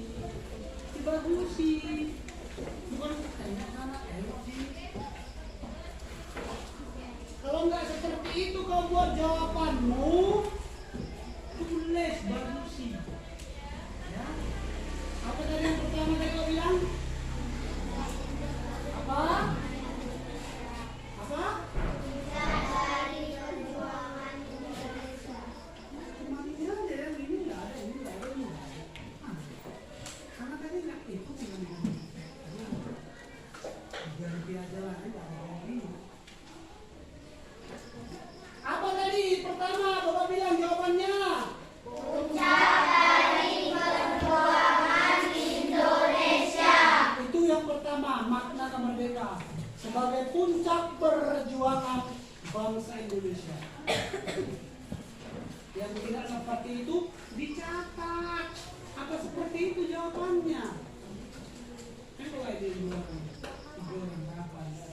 dibagusi, bukan tengok sana, tengok sini. Kalau enggak seperti itu kau buat jawabanmu, tulis bagusi. Ya, apa tadi yang pertama tadi kau bilang? Apa? Apa tadi? Pertama, Bapak bilang jawabannya. Puncak dari perjuangan Indonesia. Itu yang pertama, makna kemerdekaan sebagai puncak perjuangan bangsa Indonesia. Yang tidak seperti itu dicatat. Apa seperti itu jawabannya? Itu aja dua orang apa ya?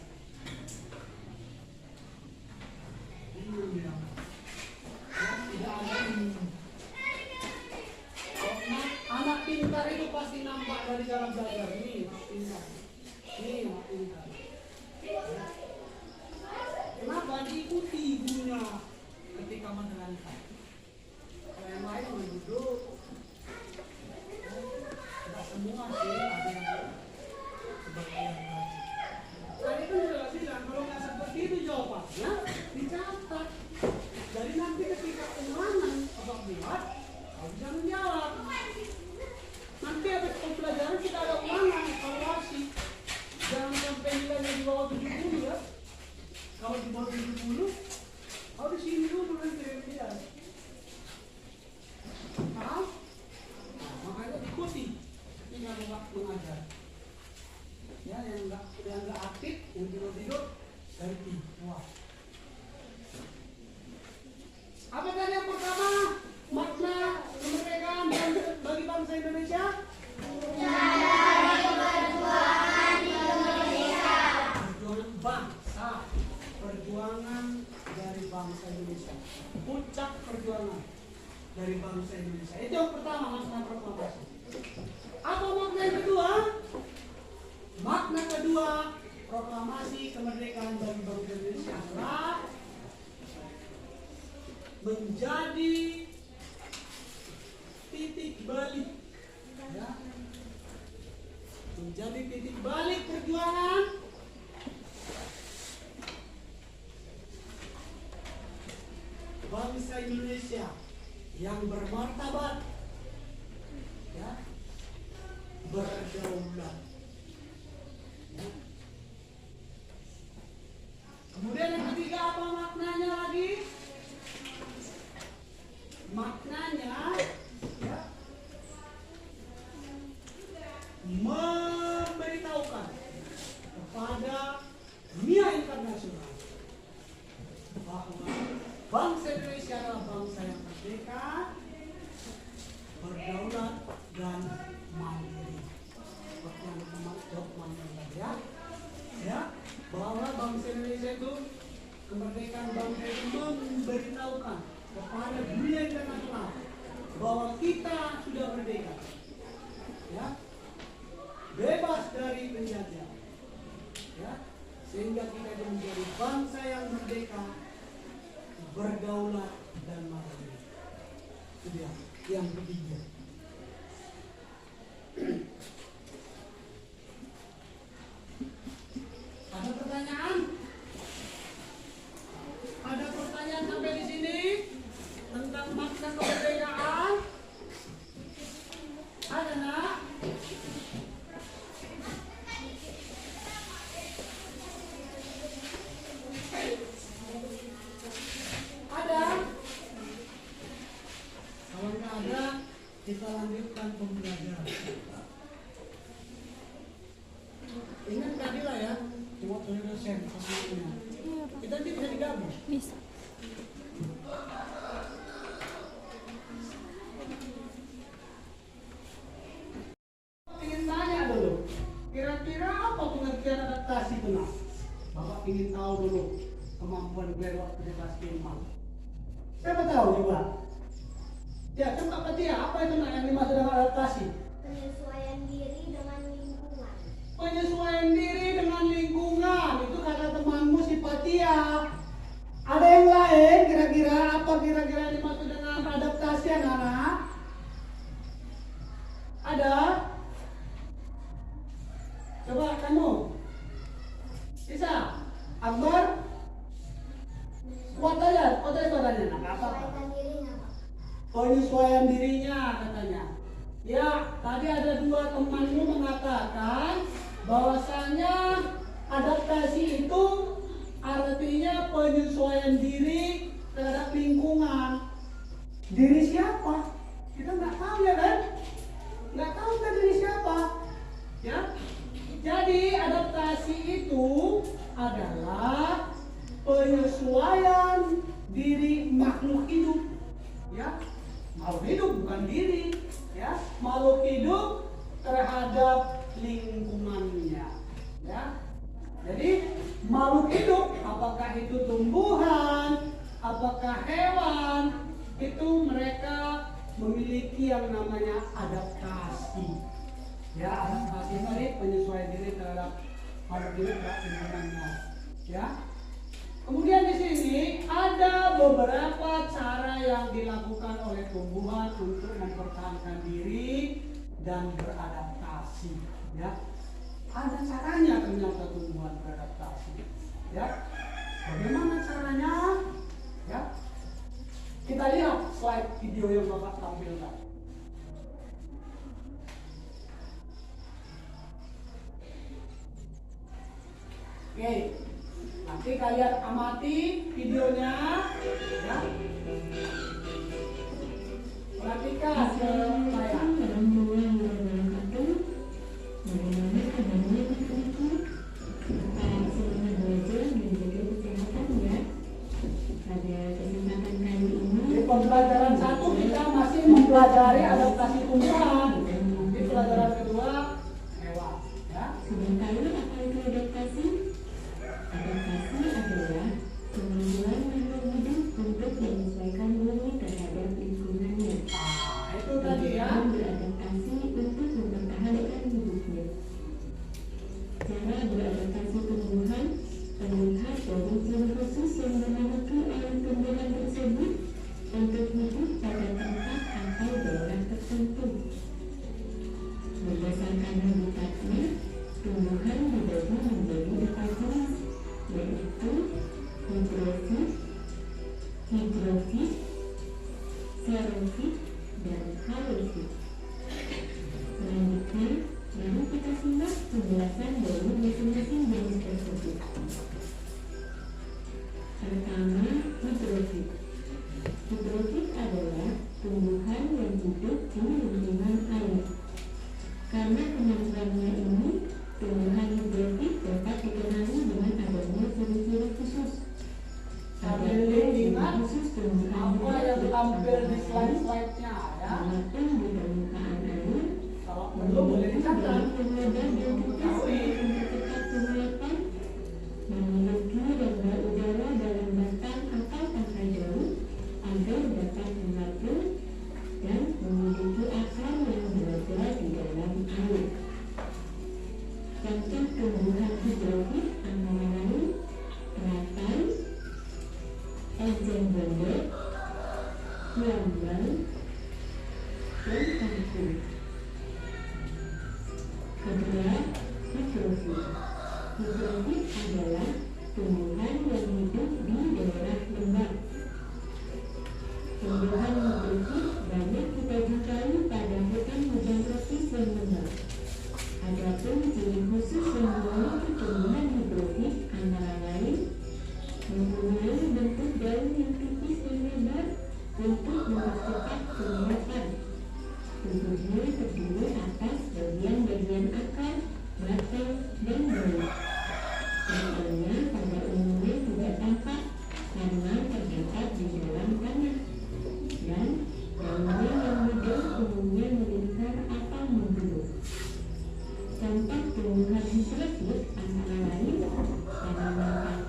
Ini yang tidak ada ini. Anak pintar itu pasti nampak dari cara belajar. Ini pintar. Ini anak pintar. Kenapa diikuti ibunya ketika menerangkan? Kalau yang lain duduk, tidak semua sih ada yang sebagian lagi. Tadi kan sudah bilang kalau nggak seperti itu jawabannya dicatat. Jadi nanti ketika ulangan abang buat, kau bisa menjawab. Nanti habis pembelajaran kita ada ulangan, evaluasi. Jangan sampai nilainya di bawah 70 ya. Kalau di bawah 70, kau di sini dulu nanti lihat. Paham? Nah, makanya ikuti. Ini nggak waktu mengajar. Ya, yang nggak aktif, yang tidur ganti. Wah. Apa tadi yang pertama? Makna kemerdekaan bagi bangsa Indonesia? Perjuangan dari bangsa Indonesia. Puncak perjuangan dari bangsa Indonesia. Itu yang pertama, makna proklamasi. Apa makna yang kedua? Makna kedua proklamasi kemerdekaan bagi bangsa Indonesia adalah menjadi titik balik, ya. Menjadi titik balik perjuangan bangsa Indonesia yang bermartabat, ya, berdaulat. Ya. Kemudian yang ketiga apa maknanya lagi? Maknanya, ya, memberitahukan kepada dunia internasional bahwa bangsa Indonesia adalah bangsa yang merdeka, berdaulat, dan mandiri. Seperti yang teman-teman ya, ya, bahwa bangsa Indonesia itu kemerdekaan bangsa itu memberitahukan kepada dunia internasional bahwa kita sudah merdeka, ya, bebas dari penjajah, ya, sehingga kita itu menjadi bangsa yang merdeka, berdaulat, dan mandiri. Itu dia yang ketiga. Ada pertanyaan? Ada pertanyaan sampai di sini tentang makna kemerdekaan? Ada nak? Ada? Kalau nggak ada, kita lanjutkan pembelajaran. Ingat tadi lah ya, cuma dosen semuanya. Kita nanti bisa digabung. Bisa. Ingin tanya dulu, kira-kira apa pengertian adaptasi itu nak? Bapak ingin tahu dulu kemampuan gue waktu di kelas 5. Siapa tahu coba? Ya, coba Pak Tia, apa itu nak yang dimaksud dengan adaptasi? Penyesuaian diri dengan lingkungan. Penyesuaian diri dengan lingkungan, itu kata temanmu si Patia. Ada yang lain kira-kira apa kira-kira yang dimaksud dengan adaptasi anak-anak? Ada? Coba kamu bisa? Akbar? Kuat aja suaranya. Nah, apa? Menyesuaikan dirinya, Pak. Penyesuaian dirinya katanya. Ya, tadi ada dua temanmu mengatakan bahwasanya adaptasi itu artinya penyesuaian diri terhadap lingkungan. Diri siapa? Kita nggak tahu ya kan? Nggak tahu kan diri siapa? Ya. Jadi adaptasi itu adalah penyesuaian diri makhluk hidup. Ya. apakah hewan itu mereka memiliki yang namanya adaptasi. Ya, adaptasi tadi penyesuaian diri terhadap makhluk hidup dan lingkungannya. Ya. Kemudian di sini ada beberapa cara yang dilakukan oleh tumbuhan untuk mempertahankan diri dan beradaptasi. Ya, ada caranya ternyata tumbuhan beradaptasi. Ya, bagaimana caranya? Ya, kita lihat slide video yang Bapak tampilkan. Oke, nanti kalian amati videonya, ya. Perhatikan ke layar. Di pembelajaran 1 kita masih mempelajari adaptasi tumbuhan. Di pelajaran kedua hewan, ya. Sementara apa itu adaptasi? Adaptasi adalah kemampuan makhluk hidup untuk menyesuaikan diri terhadap lingkungannya. Itu tadi ya. Dan beradaptasi untuk mempertahankan hidupnya. Cara beradaptasi tumbuhan terlihat dari ciri khusus yang dimiliki oleh tumbuhan tersebut untuk hidup pada tempat atau daerah tertentu. Berdasarkan habitatnya, tumbuhan dibagi menjadi 4 jenis, yaitu hidrofit, xerofit, dan halofit. Selanjutnya, mari kita simak penjelasan dari masing-masing jenis tersebut. Pertama, hidrofit. Hidrofit adalah tumbuhan yang hidup di lingkungan air. Karena kemampuannya ini, tumbuhan hidrofit dapat dikenali dengan adanya ciri-ciri khusus. Sambil diingat apa yang tampil di slide-slide-nya, ya. Walaupun di permukaan air, Kalau perlu boleh dicatat. penyedap dan tipis untuk tetap penguatan, memiliki rongga udara dalam batang atau pangkal jauh agar dapat mengapung, dan memiliki akar yang berada di dalam air. Contoh tumbuhan hidrofit antara lain teratai, enceng gondok, gelombang, dan kangkung. Kedua, hidrofit. Hidrofit adalah tumbuhan yang hidup di daerah lembab. Tumbuhan hidrofit banyak kita jumpai pada hutan hujan tropis yang lembab. Adapun ciri khusus yang dimiliki tumbuhan hidrofit antara lain mempunyai bentuk daun yang tipis dan lebar untuk mempercepat penguatan. Tubuhnya terdiri atas bagian-bagian akar, batang, dan daun. Daunnya pada umumnya tidak tampak karena terdapat di dalam tanah, dan daunnya yang muda umumnya melingkar atau menggulung. Contoh tumbuhan hidrofit antara lain tanaman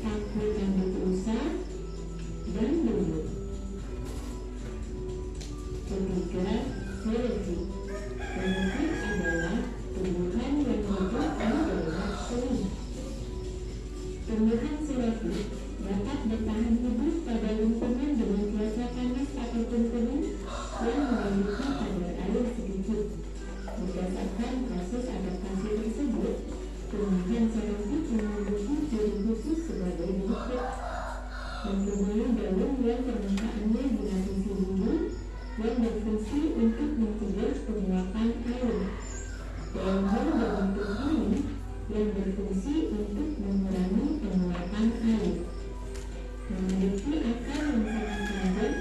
sapu rambut rusa, dan bubur. Ketiga, xerofit. Xerofit adalah tumbuhan yang hidup di daerah kering. Tumbuhan xerofit dapat bertahan hidup pada lingkungan dengan cuaca panas ataupun kering yang memiliki kadar air sedikit. Berdasarkan proses adaptasi tersebut, tumbuhan xerofit memiliki ciri khusus sebagai berikut: mempunyai daun yang permukaannya dilapisi bulu yang berfungsi untuk mencegah penguapan air, daun berbentuk bulu yang berfungsi untuk mengurangi penguapan air, memiliki akar yang sangat panjang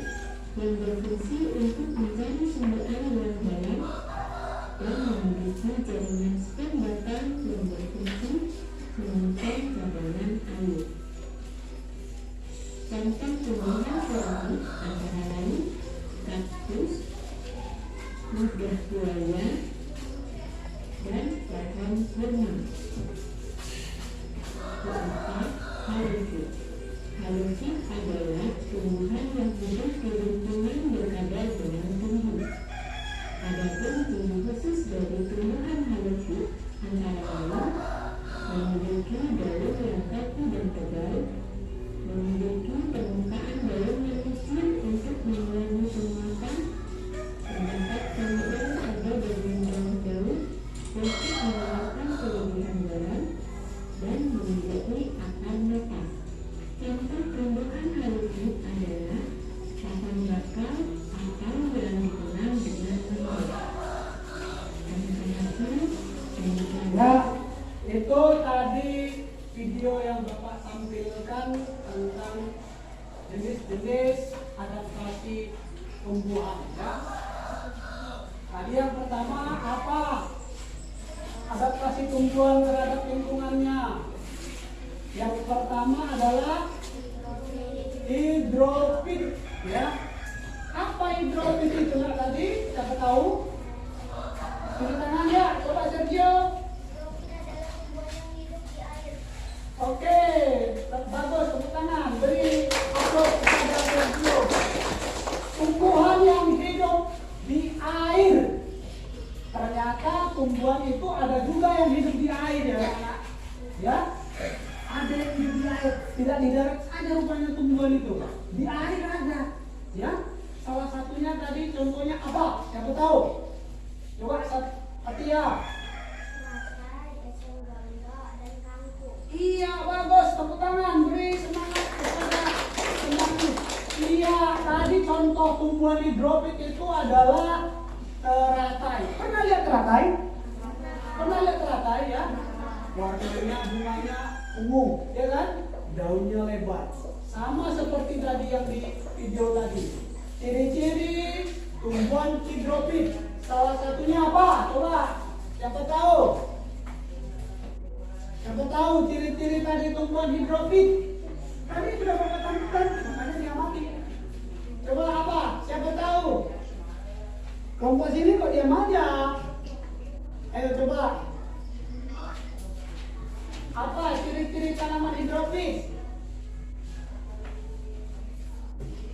yang berfungsi untuk mencari sumber air yang dalam, dan memiliki jaringan stem batang yang berfungsi menyimpan cadangan air. Contoh tumbuhan xerofit antara lain kaktus, lidah buaya, dan pohon kurma. Keempat, halofit. Halofit adalah tumbuhan yang hidup di lingkungan berkadar dengan tumbuh. Adapun ciri khusus dari tumbuhan halofit antara lain memiliki daun yang kaku dan tebal, memiliki permukaan daun yang kecil untuk mengurangi penguapan, terdapat kemudian pada bagian bawah daun untuk mengeluarkan kelebihan garam, dan memiliki akar metal. Contoh tumbuhan halofit adalah pohon bakau atau yang dikenal dengan lengkok. Ya, itu tadi video yang Bapak tampilkan tentang jenis-jenis adaptasi tumbuhan. Ya. Tadi yang pertama apa? Adaptasi tumbuhan terhadap lingkungannya. Yang pertama adalah hidrofit. Ya. Apa hidrofit itu tadi? Siapa tahu? Tepuk tangan ya, coba Sergio. Oke, bagus, tepuk tangan. Beri aplaus kepada Sergio. Tumbuhan yang hidup di air. Ternyata tumbuhan itu ada juga yang hidup di air ya, anak. Ya, ada yang hidup di air. Tidak di darat saja rupanya tumbuhan itu. Di air ada. Ya, salah satunya tadi contohnya apa? Siapa tahu? Coba Atia. Iya, bagus, tepuk tangan, beri semangat kepada temanku. Iya, tadi contoh tumbuhan hidrofit itu adalah teratai. Pernah lihat teratai? Pernah lihat teratai ya? Warnanya, bunganya ungu, ya kan? Daunnya lebar. Sama seperti tadi yang di video tadi. Ciri-ciri tumbuhan hidrofit. Salah satunya apa? Coba, siapa tahu? Siapa tahu ciri-ciri tadi tumbuhan hidrofit? Tadi sudah Bapak tampilkan, makanya dia mati. Coba apa? Siapa tahu? Kelompok sini kok diam aja? Ayo coba. Apa ciri-ciri tanaman hidrofit?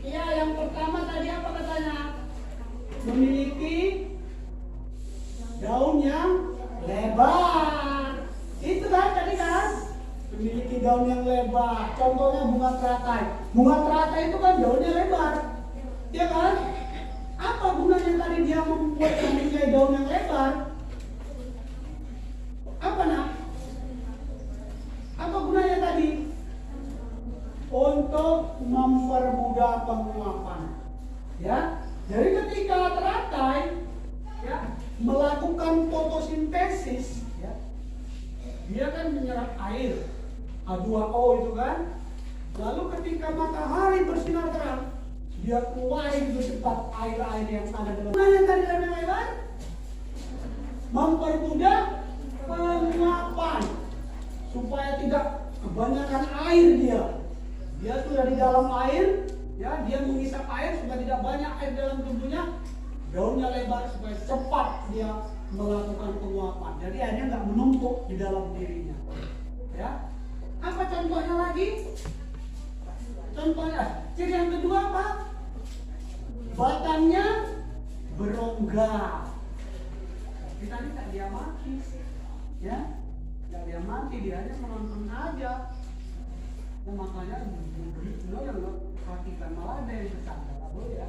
Iya, yang pertama tadi apa katanya? Memiliki daun yang lebar. Itu kan tadi kan? Memiliki daun yang lebar. Contohnya bunga teratai. Bunga teratai itu kan daunnya lebar. Ya kan? Apa gunanya tadi dia membuat mempunyai daun yang lebar? Apa nak? Apa gunanya tadi? Untuk mempermudah penguapan. Ya. Jadi ketika teratai ya melakukan fotosintesis ya, dia kan menyerap air H2O itu kan. Lalu ketika matahari bersinar terang, dia keluarin itu cepat air-air yang ada dalam. Nah, yang tadi lebih lebar mempermudah penguapan supaya tidak kebanyakan air dia. Dia sudah di dalam air, ya dia mengisap air supaya tidak banyak air dalam tubuhnya. Daunnya lebar supaya cepat dia melakukan penguapan. Jadi airnya nggak menumpuk di dalam dirinya. Ya. Apa contohnya lagi? Contohnya, ciri yang kedua apa? Batangnya berongga. Kita ini tak dia mati, ya, tak dia mati, dia hanya menonton aja. Nah, makanya semua yang perhatikan malah ada yang kesana, ya.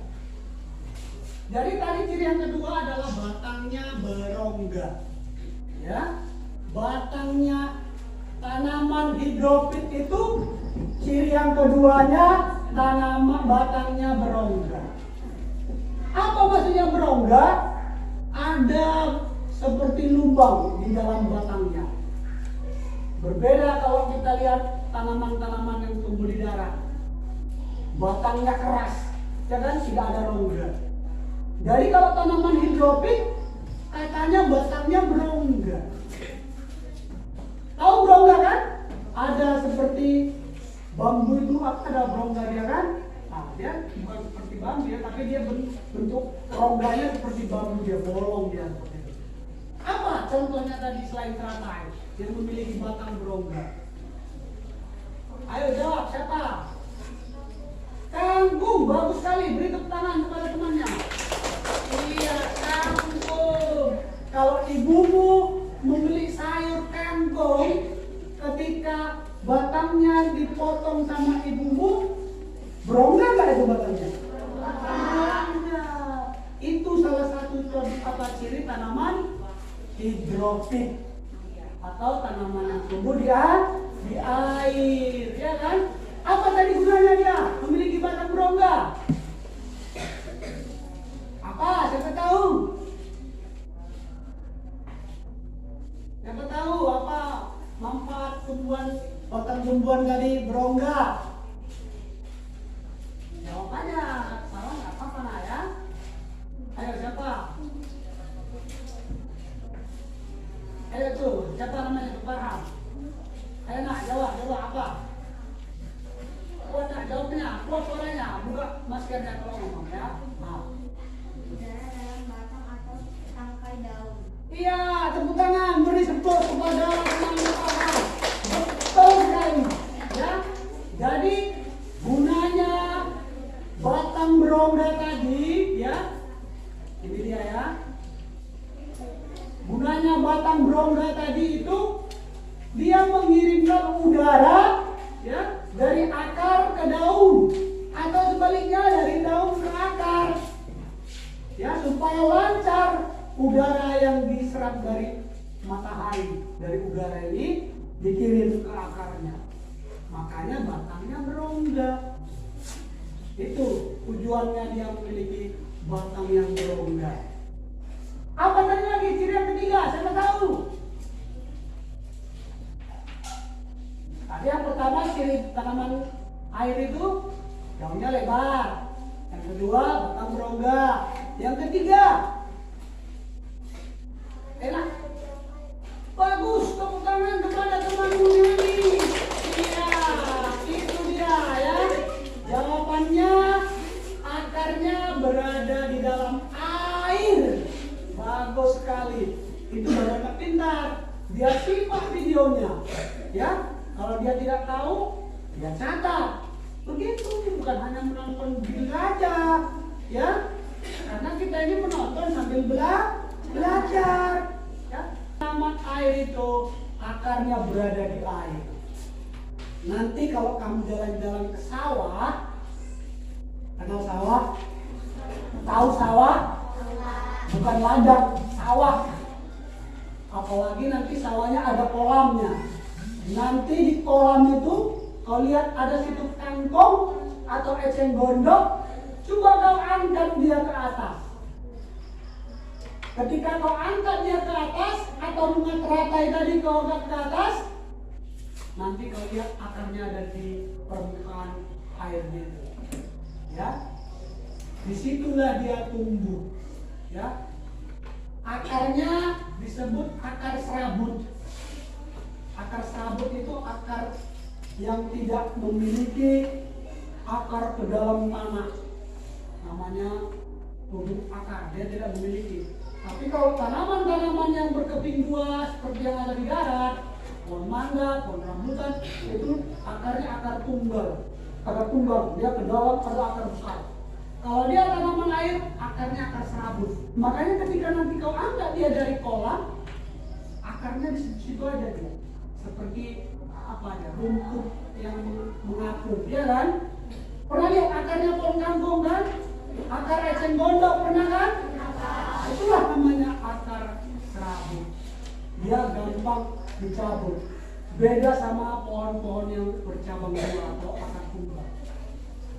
Jadi tadi ciri yang kedua adalah batangnya berongga, ya. Batangnya tanaman hidrofit itu ciri yang keduanya tanaman batangnya berongga. Apa maksudnya berongga? Ada seperti lubang di dalam batangnya. Berbeda kalau kita lihat tanaman-tanaman yang tumbuh di darat. Batangnya keras, ya kan, tidak ada rongga. Jadi kalau tanaman hidrofit katanya batangnya berongga. Tahu berongga kan? Ada seperti bambu itu ada berongga dia kan? Nah, dia bukan seperti bambu ya, tapi dia bentuk rongganya seperti bambu, dia bolong dia seperti itu. Apa contohnya tadi selain teratai yang memiliki batang berongga? Ayo jawab, siapa? ibumu membeli sayur kangkung, ketika batangnya dipotong sama ibumu, berongga nggak itu batangnya? Berongga. Itu salah satu ciri tanaman hidrofit atau tanaman yang tumbuh di air, ya kan? Apa tadi gunanya dia memiliki batang berongga? Apa? Siapa tahu? Siapa tahu apa manfaat batang tumbuhan tadi berongga? Jawabannya salah nggak apa-apa nak ya. Ayo siapa? Ayo tuh, siapa namanya tuh Farhan? Ayo nak jawab apa? Kuat nak jawabnya, kuat suaranya, buka maskernya kalau ngomong ya. Maaf. Udara dalam batang atau tangkai daun. Iya, tepuk tangan, beri support kepada teman Farhan. Betul sekali. Ya, jadi gunanya batang berongga tadi, ya. Ini dia ya. Gunanya batang berongga tadi itu dia mengirimkan udara ya dari akar ke daun atau sebaliknya dari daun ke akar. Ya, supaya lancar udara yang diserap dari matahari dari udara ini dikirim ke akarnya. Makanya batangnya berongga. Itu tujuannya dia memiliki batang yang berongga. Apa tadi lagi ciri yang ketiga? Siapa tahu? Tadi yang pertama ciri tanaman air itu daunnya lebar. Yang kedua batang berongga. Yang ketiga enak. Bagus, tepuk tangan kepada temanmu ini. Iya, itu dia ya. Jawabannya akarnya berada di dalam air. Bagus sekali. Itu baru anak pintar. Dia simak videonya. Ya, kalau dia tidak tahu, dia catat. Begitu, bukan hanya menonton video aja. Ya, karena kita ini menonton sambil belajar. Ya, tanaman air itu akarnya berada di air. Nanti kalau kamu jalan-jalan ke sawah, kenal sawah? Tahu sawah? Bukan ladang, sawah. Apalagi nanti sawahnya ada kolamnya. Nanti di kolam itu kau lihat ada situ kangkung atau eceng gondok. Coba kau angkat dia ke atas. Ketika kau angkat dia ke atas atau bunga teratai tadi kau angkat ke atas, nanti kau lihat akarnya ada di permukaan airnya itu. Ya, disitulah dia tumbuh. Ya, akarnya disebut akar serabut. Akar serabut itu akar yang tidak memiliki akar ke dalam tanah. Namanya tumbuh akar, dia tidak memiliki. Tapi kalau tanaman-tanaman yang berkeping dua seperti yang ada di darat, pohon mangga, pohon rambutan, itu akarnya akar tunggal. Akar tunggal, dia ke dalam ada akar besar. Kalau dia tanaman air, akarnya akar serabut. Makanya ketika nanti kau angkat dia dari kolam, akarnya di situ aja dia. Seperti apa ya, rumput yang mengapung, ya kan? Pernah lihat akarnya pohon kangkung kan? Akar eceng gondok pernah kan? Itulah namanya akar serabut. Dia gampang dicabut. Beda sama pohon-pohon yang bercabang dua atau akar tunggal.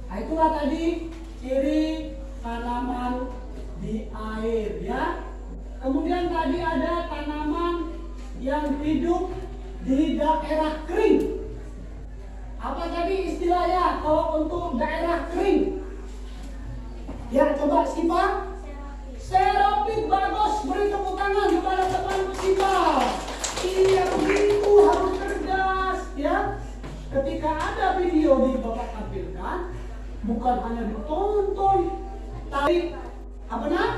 Nah, itulah tadi ciri tanaman di air ya. Kemudian tadi ada tanaman yang hidup di daerah kering. Apa tadi istilahnya kalau untuk daerah kering? Ya, coba Sipa. Serapit, bagus. Beri tepuk tangan kepada temanku Sipa. Iya, begitu harus cerdas ya. Ketika ada video di Bapak tampilkan, bukan hanya ditonton, tapi apa nak?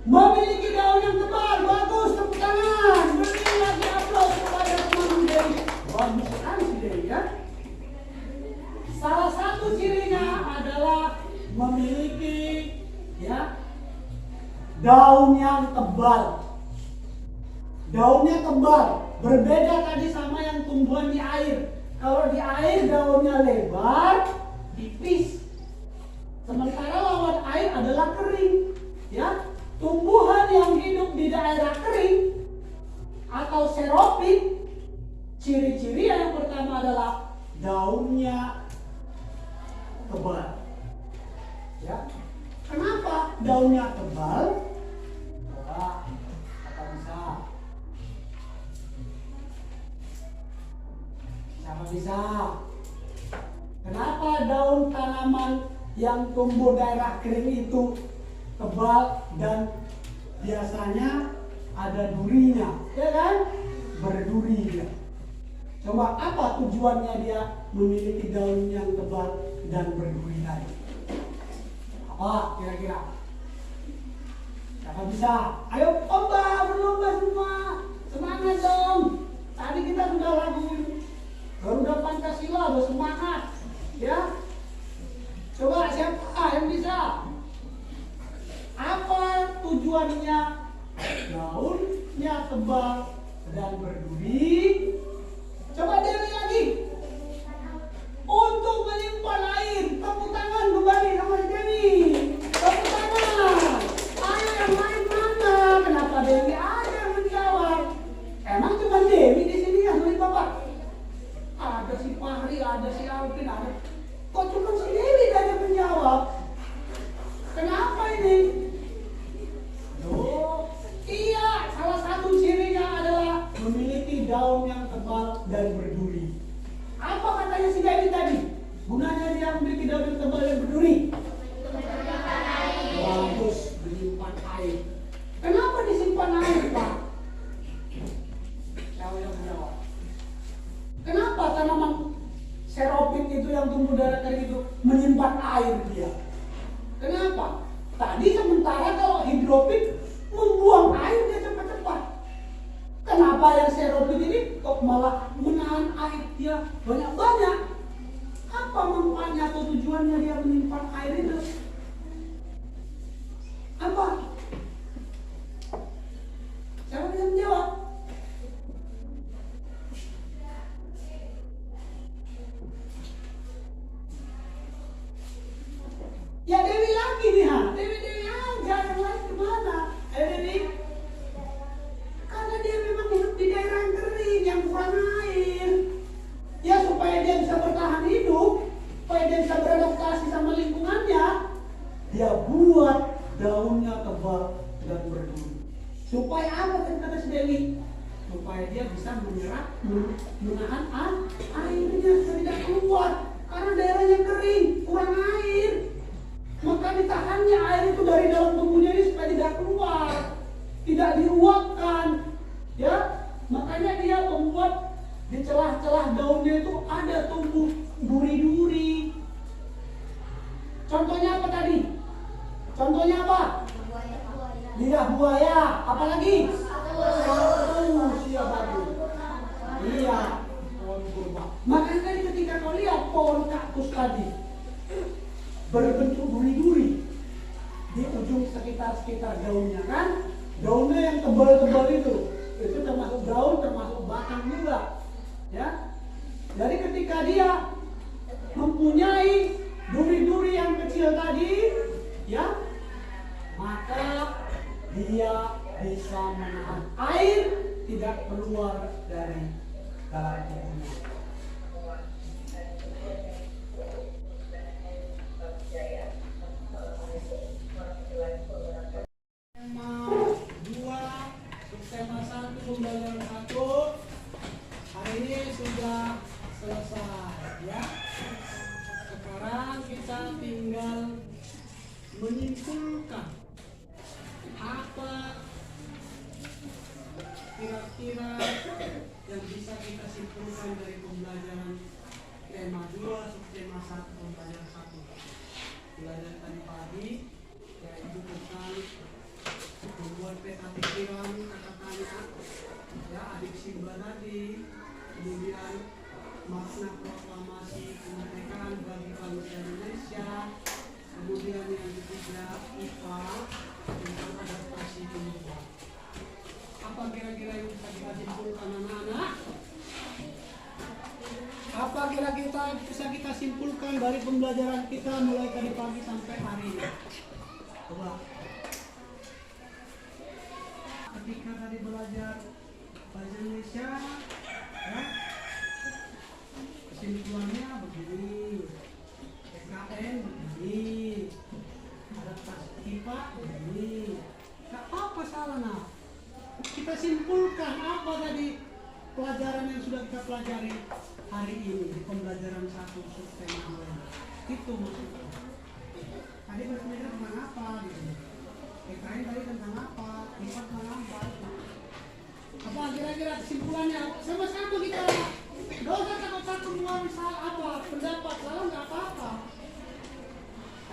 Memiliki daun yang tebal, bagus, tepuk tangan. Beri lagi aplaus kepada teman Dewi. Bagus sekali si Dewi ya. Salah satu cirinya adalah memiliki ya daun yang tebal. daunnya tebal. Berbeda tadi sama yang tumbuhan di air. Kalau di air daunnya lebar, tipis. Sementara lawan air adalah kering. Ya, tumbuhan yang hidup di daerah kering atau xeropit, ciri-ciri yang pertama adalah daunnya tebal. Ya, kenapa daunnya tebal? Coba, apa bisa? Siapa bisa? Kenapa daun tanaman yang tumbuh daerah kering itu tebal dan biasanya ada durinya, ya kan? Berduri dia. Coba apa tujuannya dia memiliki daun yang tebal dan berduri tadi? Apa kira-kira? Siapa bisa? Ayo berlomba semua. Semangat dong. Tadi kita sudah lagu Garuda Pancasila, bersemangat. Ya. Coba siapa yang bisa? Apa tujuannya daunnya tebal dan berduri? Coba Dewi lagi. Untuk menyimpan air. Tepuk tangan kembali sama Dewi. Tepuk tangan. Ayo yang lain mana? Kenapa Dewi ada yang menjawab? Emang cuma Dewi di sini yang beli Bapak? Ada si Fahri, ada si Alvin, ada. Kok cuma si Dewi yang menjawab? Kenapa ini? Oh, iya, salah satu cirinya adalah memiliki daun yang tebal dan berduri. Apa katanya si Dewi tadi? Gunanya dia memiliki daun yang tebal dan berduri? Bagus, menyimpan air. Kenapa disimpan air, Pak? Siapa yang menjawab? Kenapa tanaman xeropit itu yang tumbuh daerah kering itu menyimpan air dia? Kenapa? Tadi sementara kalau hidropit membuang air dia cepat-cepat. Kenapa yang xeropit ini kok malah menahan air dia banyak-banyak? Apa manfaatnya atau tujuannya dia menyimpan air itu? Apa? Siapa yang menjawab? Ya Dewi lagi nih, ha? Dewi aja, yang lain kemana? Dewi. Karena dia memang hidup di daerah yang kering, yang kurang air. Ya supaya dia bisa bertahan hidup, supaya dia bisa beradaptasi sama lingkungannya, dia buat daunnya tebal dan berduri. Supaya apa kan kata si Dewi? Supaya dia bisa menyerap, menahan airnya tidak keluar. Karena daerahnya kering, kurang air. Maka ditahannya air itu dari dalam tubuhnya ini supaya tidak keluar, tidak diuapkan, ya. Makanya dia membuat di celah-celah daunnya itu ada tumbuh duri-duri. Contohnya apa tadi? Contohnya apa? Lidah buaya. Apalagi? Siapa itu? Iya, pohon kurma. Makanya tadi ketika kau lihat pohon kaktus tadi berbentuk duri-duri di ujung sekitar daunnya kan, daunnya yang tebal-tebal itu termasuk daun, termasuk batang juga, ya. Jadi ketika dia mempunyai duri-duri yang kecil tadi, ya, maka dia bisa menahan air tidak keluar dari dalam tubuhnya. Tema 1 pembelajaran 1 hari ini sudah selesai, ya. Sekarang kita tinggal menyimpulkan apa kira-kira yang bisa kita simpulkan dari pembelajaran tema 2 subtema 1 pembelajaran 1. Pelajaran tadi pagi yaitu tentang membuat peta pikiran, kata tanya, ya, adik Simba tadi, kemudian makna proklamasi kemerdekaan bagi bangsa Indonesia, kemudian yang ketiga IPA tentang adaptasi tumbuhan. Apa kira-kira yang bisa simpulkan dari pembelajaran kita mulai tadi pagi sampai hari ini? Coba. Ketika tadi belajar bahasa Indonesia, ya, kesimpulannya begini, PKN begini, adaptasi IPA begini. Gak apa-apa salah, nah. Kita simpulkan apa tadi pelajaran yang sudah kita pelajari hari ini di pembelajaran 1 subtema awal. Itu maksudnya. Tadi berbicara tentang apa gitu. PKN tadi tentang apa, IPA tentang apa. Apa kira-kira kesimpulannya? Sama-sama kita dosa takut-takut misal apa pendapat salah nggak apa-apa.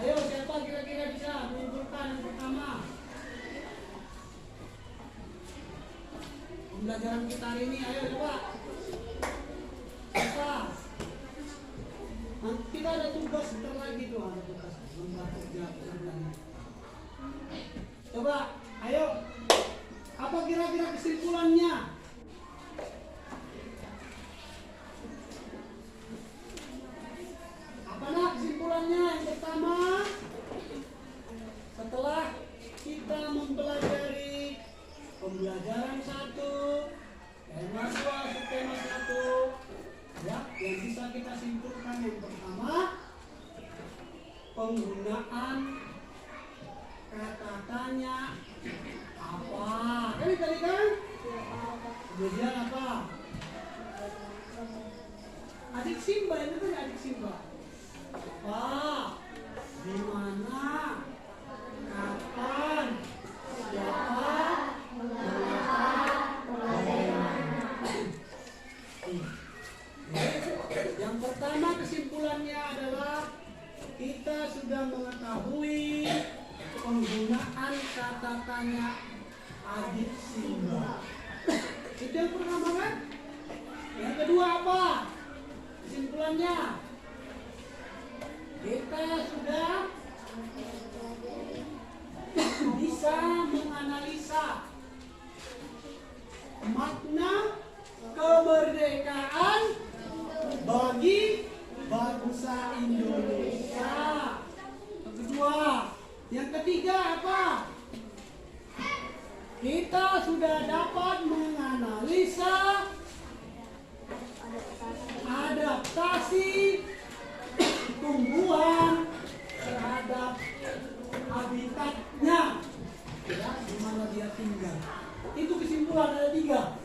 Ayo siapa kira-kira bisa menyimpulkan yang pertama? Pembelajaran kita hari ini, ayo coba. Apa? Nanti kita ada tugas sebentar lagi tuh, ada tugas membuat kerja. Coba, ayo. Apa kira-kira kesimpulannya? Apa nak kesimpulannya? Yang pertama, setelah kita mempelajari pembelajaran 1, tema 2, subtema 1, ya, yang bisa kita simpulkan yang pertama, penggunaan kata tanya apa? Kan tadi kan? Kemudian apa? Adik Simba, itu kan adik Simba. Apa? Di mana? Kapan? Siapa? Yang pertama kesimpulannya adalah kita sudah mengetahui penggunaan kata tanya adik Simba. Itu yang pertama kan? Yang kedua apa? Kesimpulannya kita sudah bisa menganalisa makna kemerdekaan bagi bangsa Indonesia. Yang kedua, yang ketiga apa? Kita sudah dapat menganalisa adaptasi tumbuhan terhadap habitatnya, ya, di mana dia tinggal. Itu kesimpulan ada 3.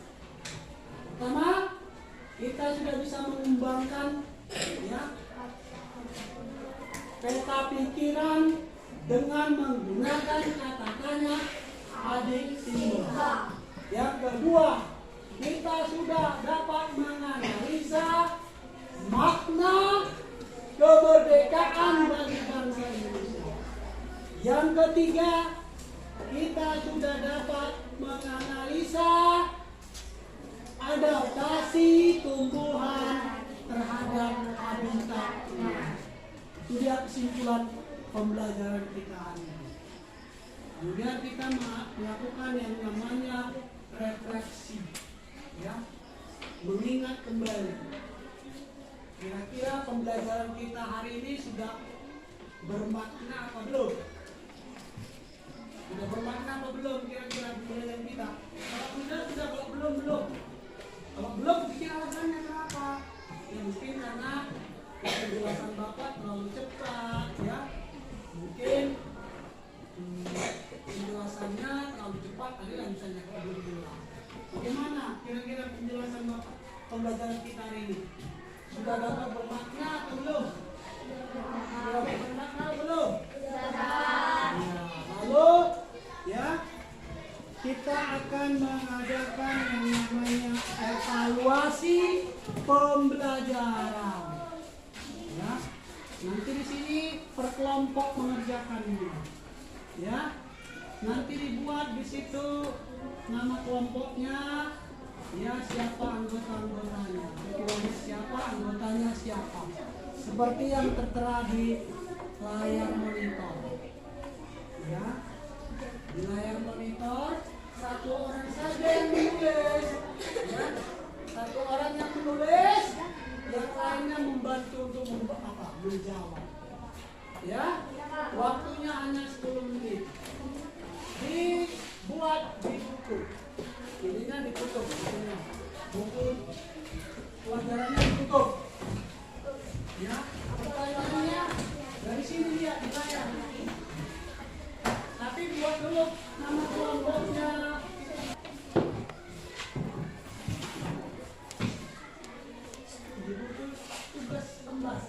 Pertama, kita sudah bisa mengembangkan, ya, peta pikiran dengan menggunakan kata tanya adik Simba. Yang kedua, kita sudah dapat menganalisa makna kemerdekaan bagi bangsa Indonesia. Yang ketiga, kita sudah dapat menganalisa adaptasi tumbuhan terhadap habitatnya. Itu dia kesimpulan pembelajaran kita hari ini. Kemudian kita melakukan yang namanya refleksi, ya, mengingat kembali. Kira-kira pembelajaran kita hari ini sudah bermakna apa belum? Sudah bermakna apa belum kira-kira pembelajaran kita? Kalau sudah, kalau belum. Kalau belum, bikin alasannya kenapa? Ya mungkin karena penjelasan Bapak terlalu cepat, ya. Mungkin penjelasannya terlalu cepat, ada yang misalnya belum jelas. Bagaimana kira-kira penjelasan Bapak pembelajaran kita hari ini? Sudah dapat bermakna atau belum? Sudah bermakna belum? Sudah. Lalu, ya, kita akan mengadakan yang namanya evaluasi pembelajaran. Ya, nanti di sini per kelompok mengerjakannya. Ya, nanti dibuat di situ nama kelompoknya. Ya, siapa anggota-anggotanya, ketuanya siapa, anggotanya siapa, seperti yang tertera di layar monitor. Ya, di layar monitor 1 orang saja yang menulis, ya, 1 orang yang menulis, yang lainnya membantu untuk menjawab. Ya, waktunya hanya 10 menit. Dibuat di buku. Ininya ditutup. Buku pelajarannya ditutup. Ya, pertanyaannya dari sini lihat dibayar. Tapi buat dulu nama kelompoknya. Di buku tugas kembali.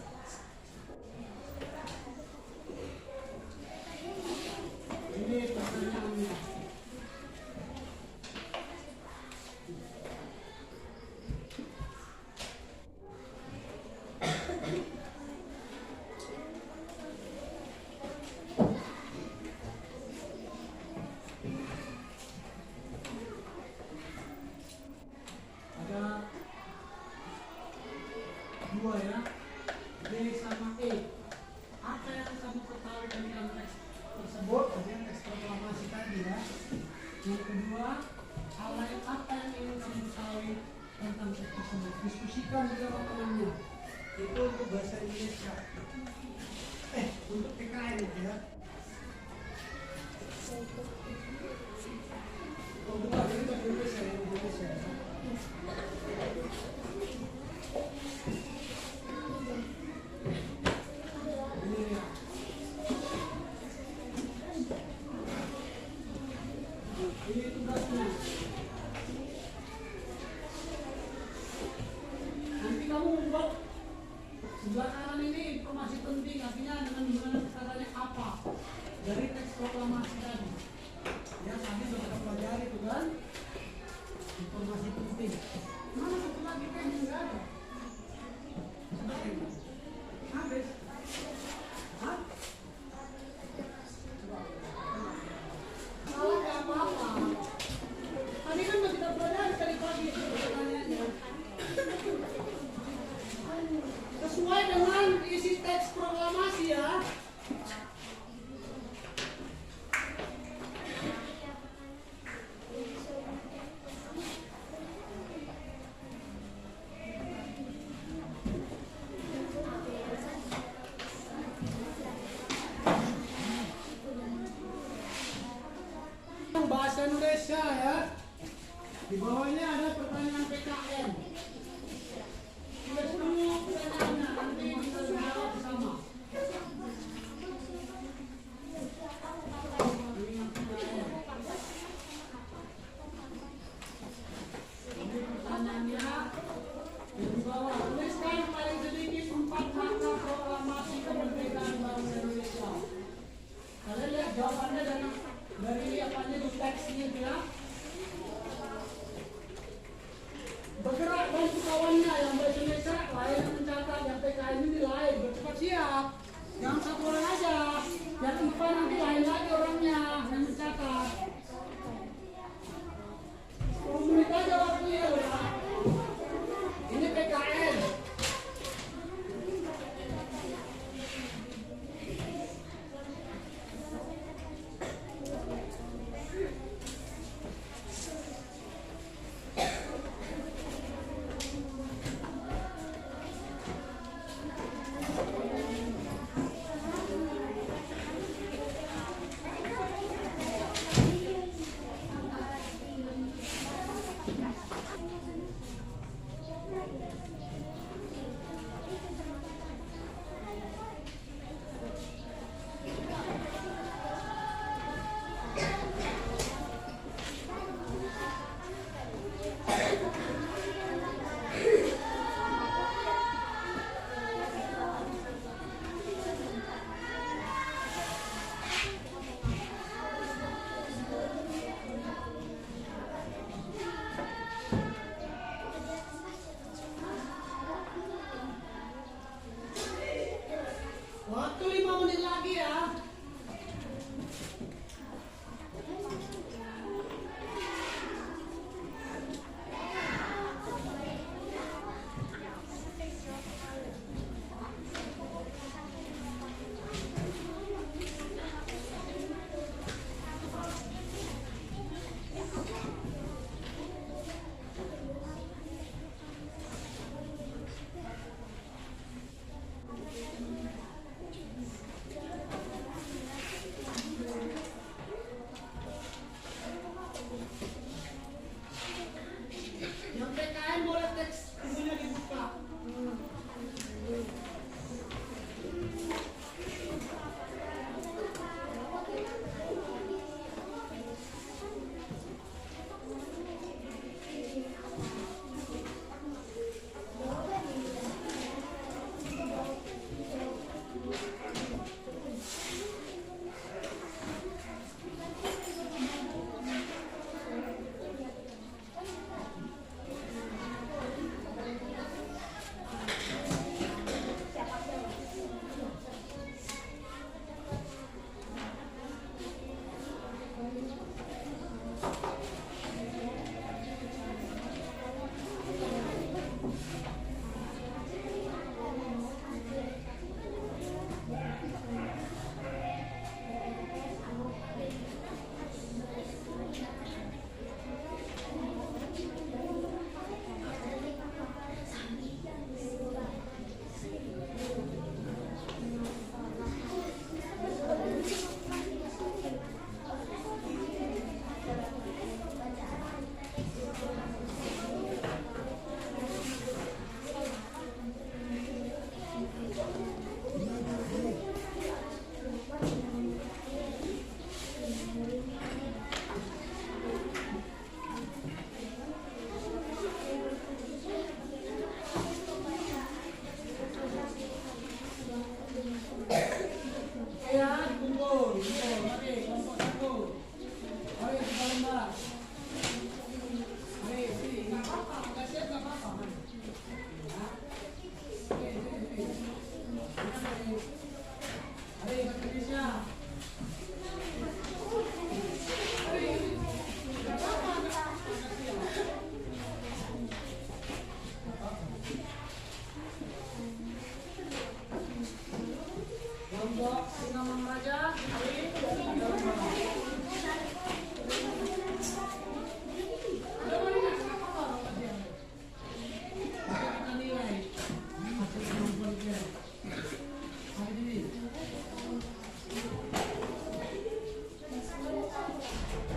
Ini pertanyaannya. Ada dua ya, B sama E. Apa yang kamu ketahui tentang teks tersebut? Tadi teks proklamasi tadi ya. Yang kedua, hal lain apa yang ingin kamu ketahui tentang teks tersebut? Diskusikan dengan temannya. Itu untuk bahasa Indonesia. Untuk PKN itu ya. Untuk bahasa Indonesia, Indonesia. Ini tugasnya. Nanti kamu membuat sebelah kanan ini informasi penting, artinya dengan menggunakan katanya apa dari teks proklamasi tadi. Ya, tadi sudah kita pelajari itu kan informasi penting. Mana satu lagi kan yang enggak ada? Habis. Hah? Salah nggak apa-apa. Tadi kan kita pelajari tadi pagi itu pertanyaannya. Sesuai dengan isi teks proklamasi ya. Bahasa Indonesia ya. Di bawahnya ada pertanyaan PKN. Tulis dulu pertanyaannya, nanti bisa dijawab bersama. Ini pertanyaannya di bawah. Tuliskan paling sedikit 4 makna proklamasi kemerdekaan bangsa Indonesia. Kalian lihat jawabannya dari apanya di teksnya itu ya. Bergerak bantu kawannya yang bahasa Indonesia, lain yang mencatat, yang PKN ini lain, bercepat siap. Jangan satu orang aja, yang IPA nanti lain lagi orangnya yang mencatat. 10 menit aja waktunya ya. Ini PKN. Waktu 5 menit lagi ya. Kelompok Singamang Raja, kita nilai hasil kemampuan dia. Hari ini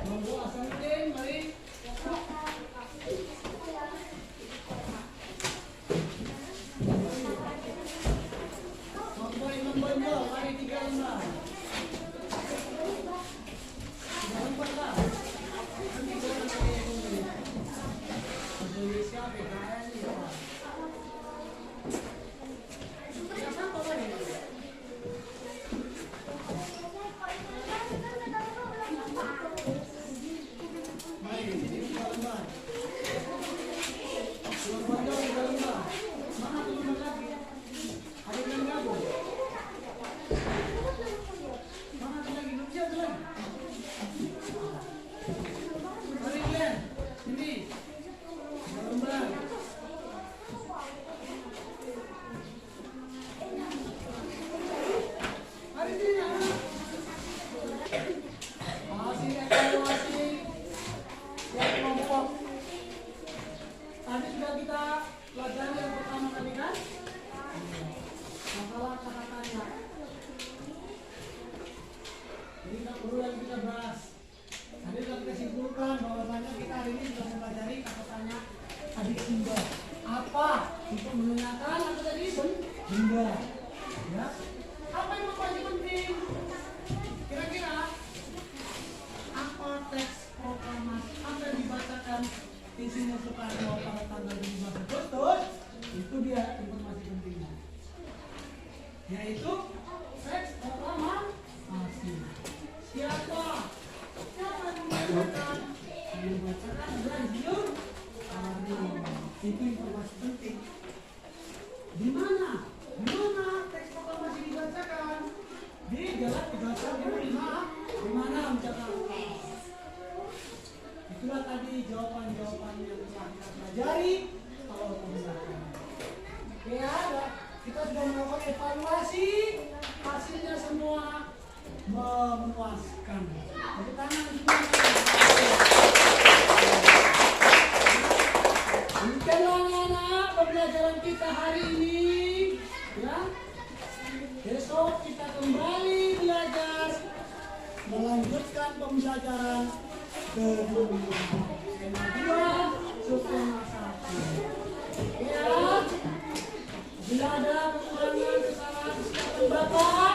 kelompok Hasanuddin, mari. Kelompok Imam Bonjol, mari 3 lembar. 3 lembar lah. Nanti kita pakai Indonesia PKN ya. Siapa lagi? Mari, ini 3 lembar. Imam Bonjol 3 lembar. Mana 3 lembar lagi? Ada yang gabung? Mana ada lagi? Belum siap belum? Mari Glenn, ini 3 lembar. Mari sini anak. Masih evaluasi yang kelompok. Tadi sudah kita pelajari yang pertama tadi kan? Masalah kata-katanya. Jadi tak perlu lagi kita bahas. Tadi sudah kita simpulkan bahwasanya kita hari ini sudah mempelajari kata-katanya adik benda. Apa? Untuk menanyakan apa tadi? Benda. Ya. Apa yang paling penting? Kira-kira apa teks proklamasi apa yang dibacakan isinya Soekarno pada tanggal 15 Agustus? Itu dia informasi pentingnya. Yaitu teks proklamasi. Siapa yang membacakan? Yang membacakan adalah Bung Karno. Itu informasi penting. Di mana? Di mana teks proklamasi dibacakan? Di Jalan Pegasan 5 di mana Jakarta. Itulah tadi jawaban-jawaban yang telah kita pelajari awal pembahasan. Ya, kita sudah melakukan evaluasi, hasilnya semua memuaskan. Tepuk tangan semua. Demikianlah anak-anak pembelajaran kita hari ini. Ya, besok kita kembali belajar melanjutkan pembelajaran kedua. Tema 2 Subtema 1. Ya, bila ada kekurangan kesalahan silakan Bapak.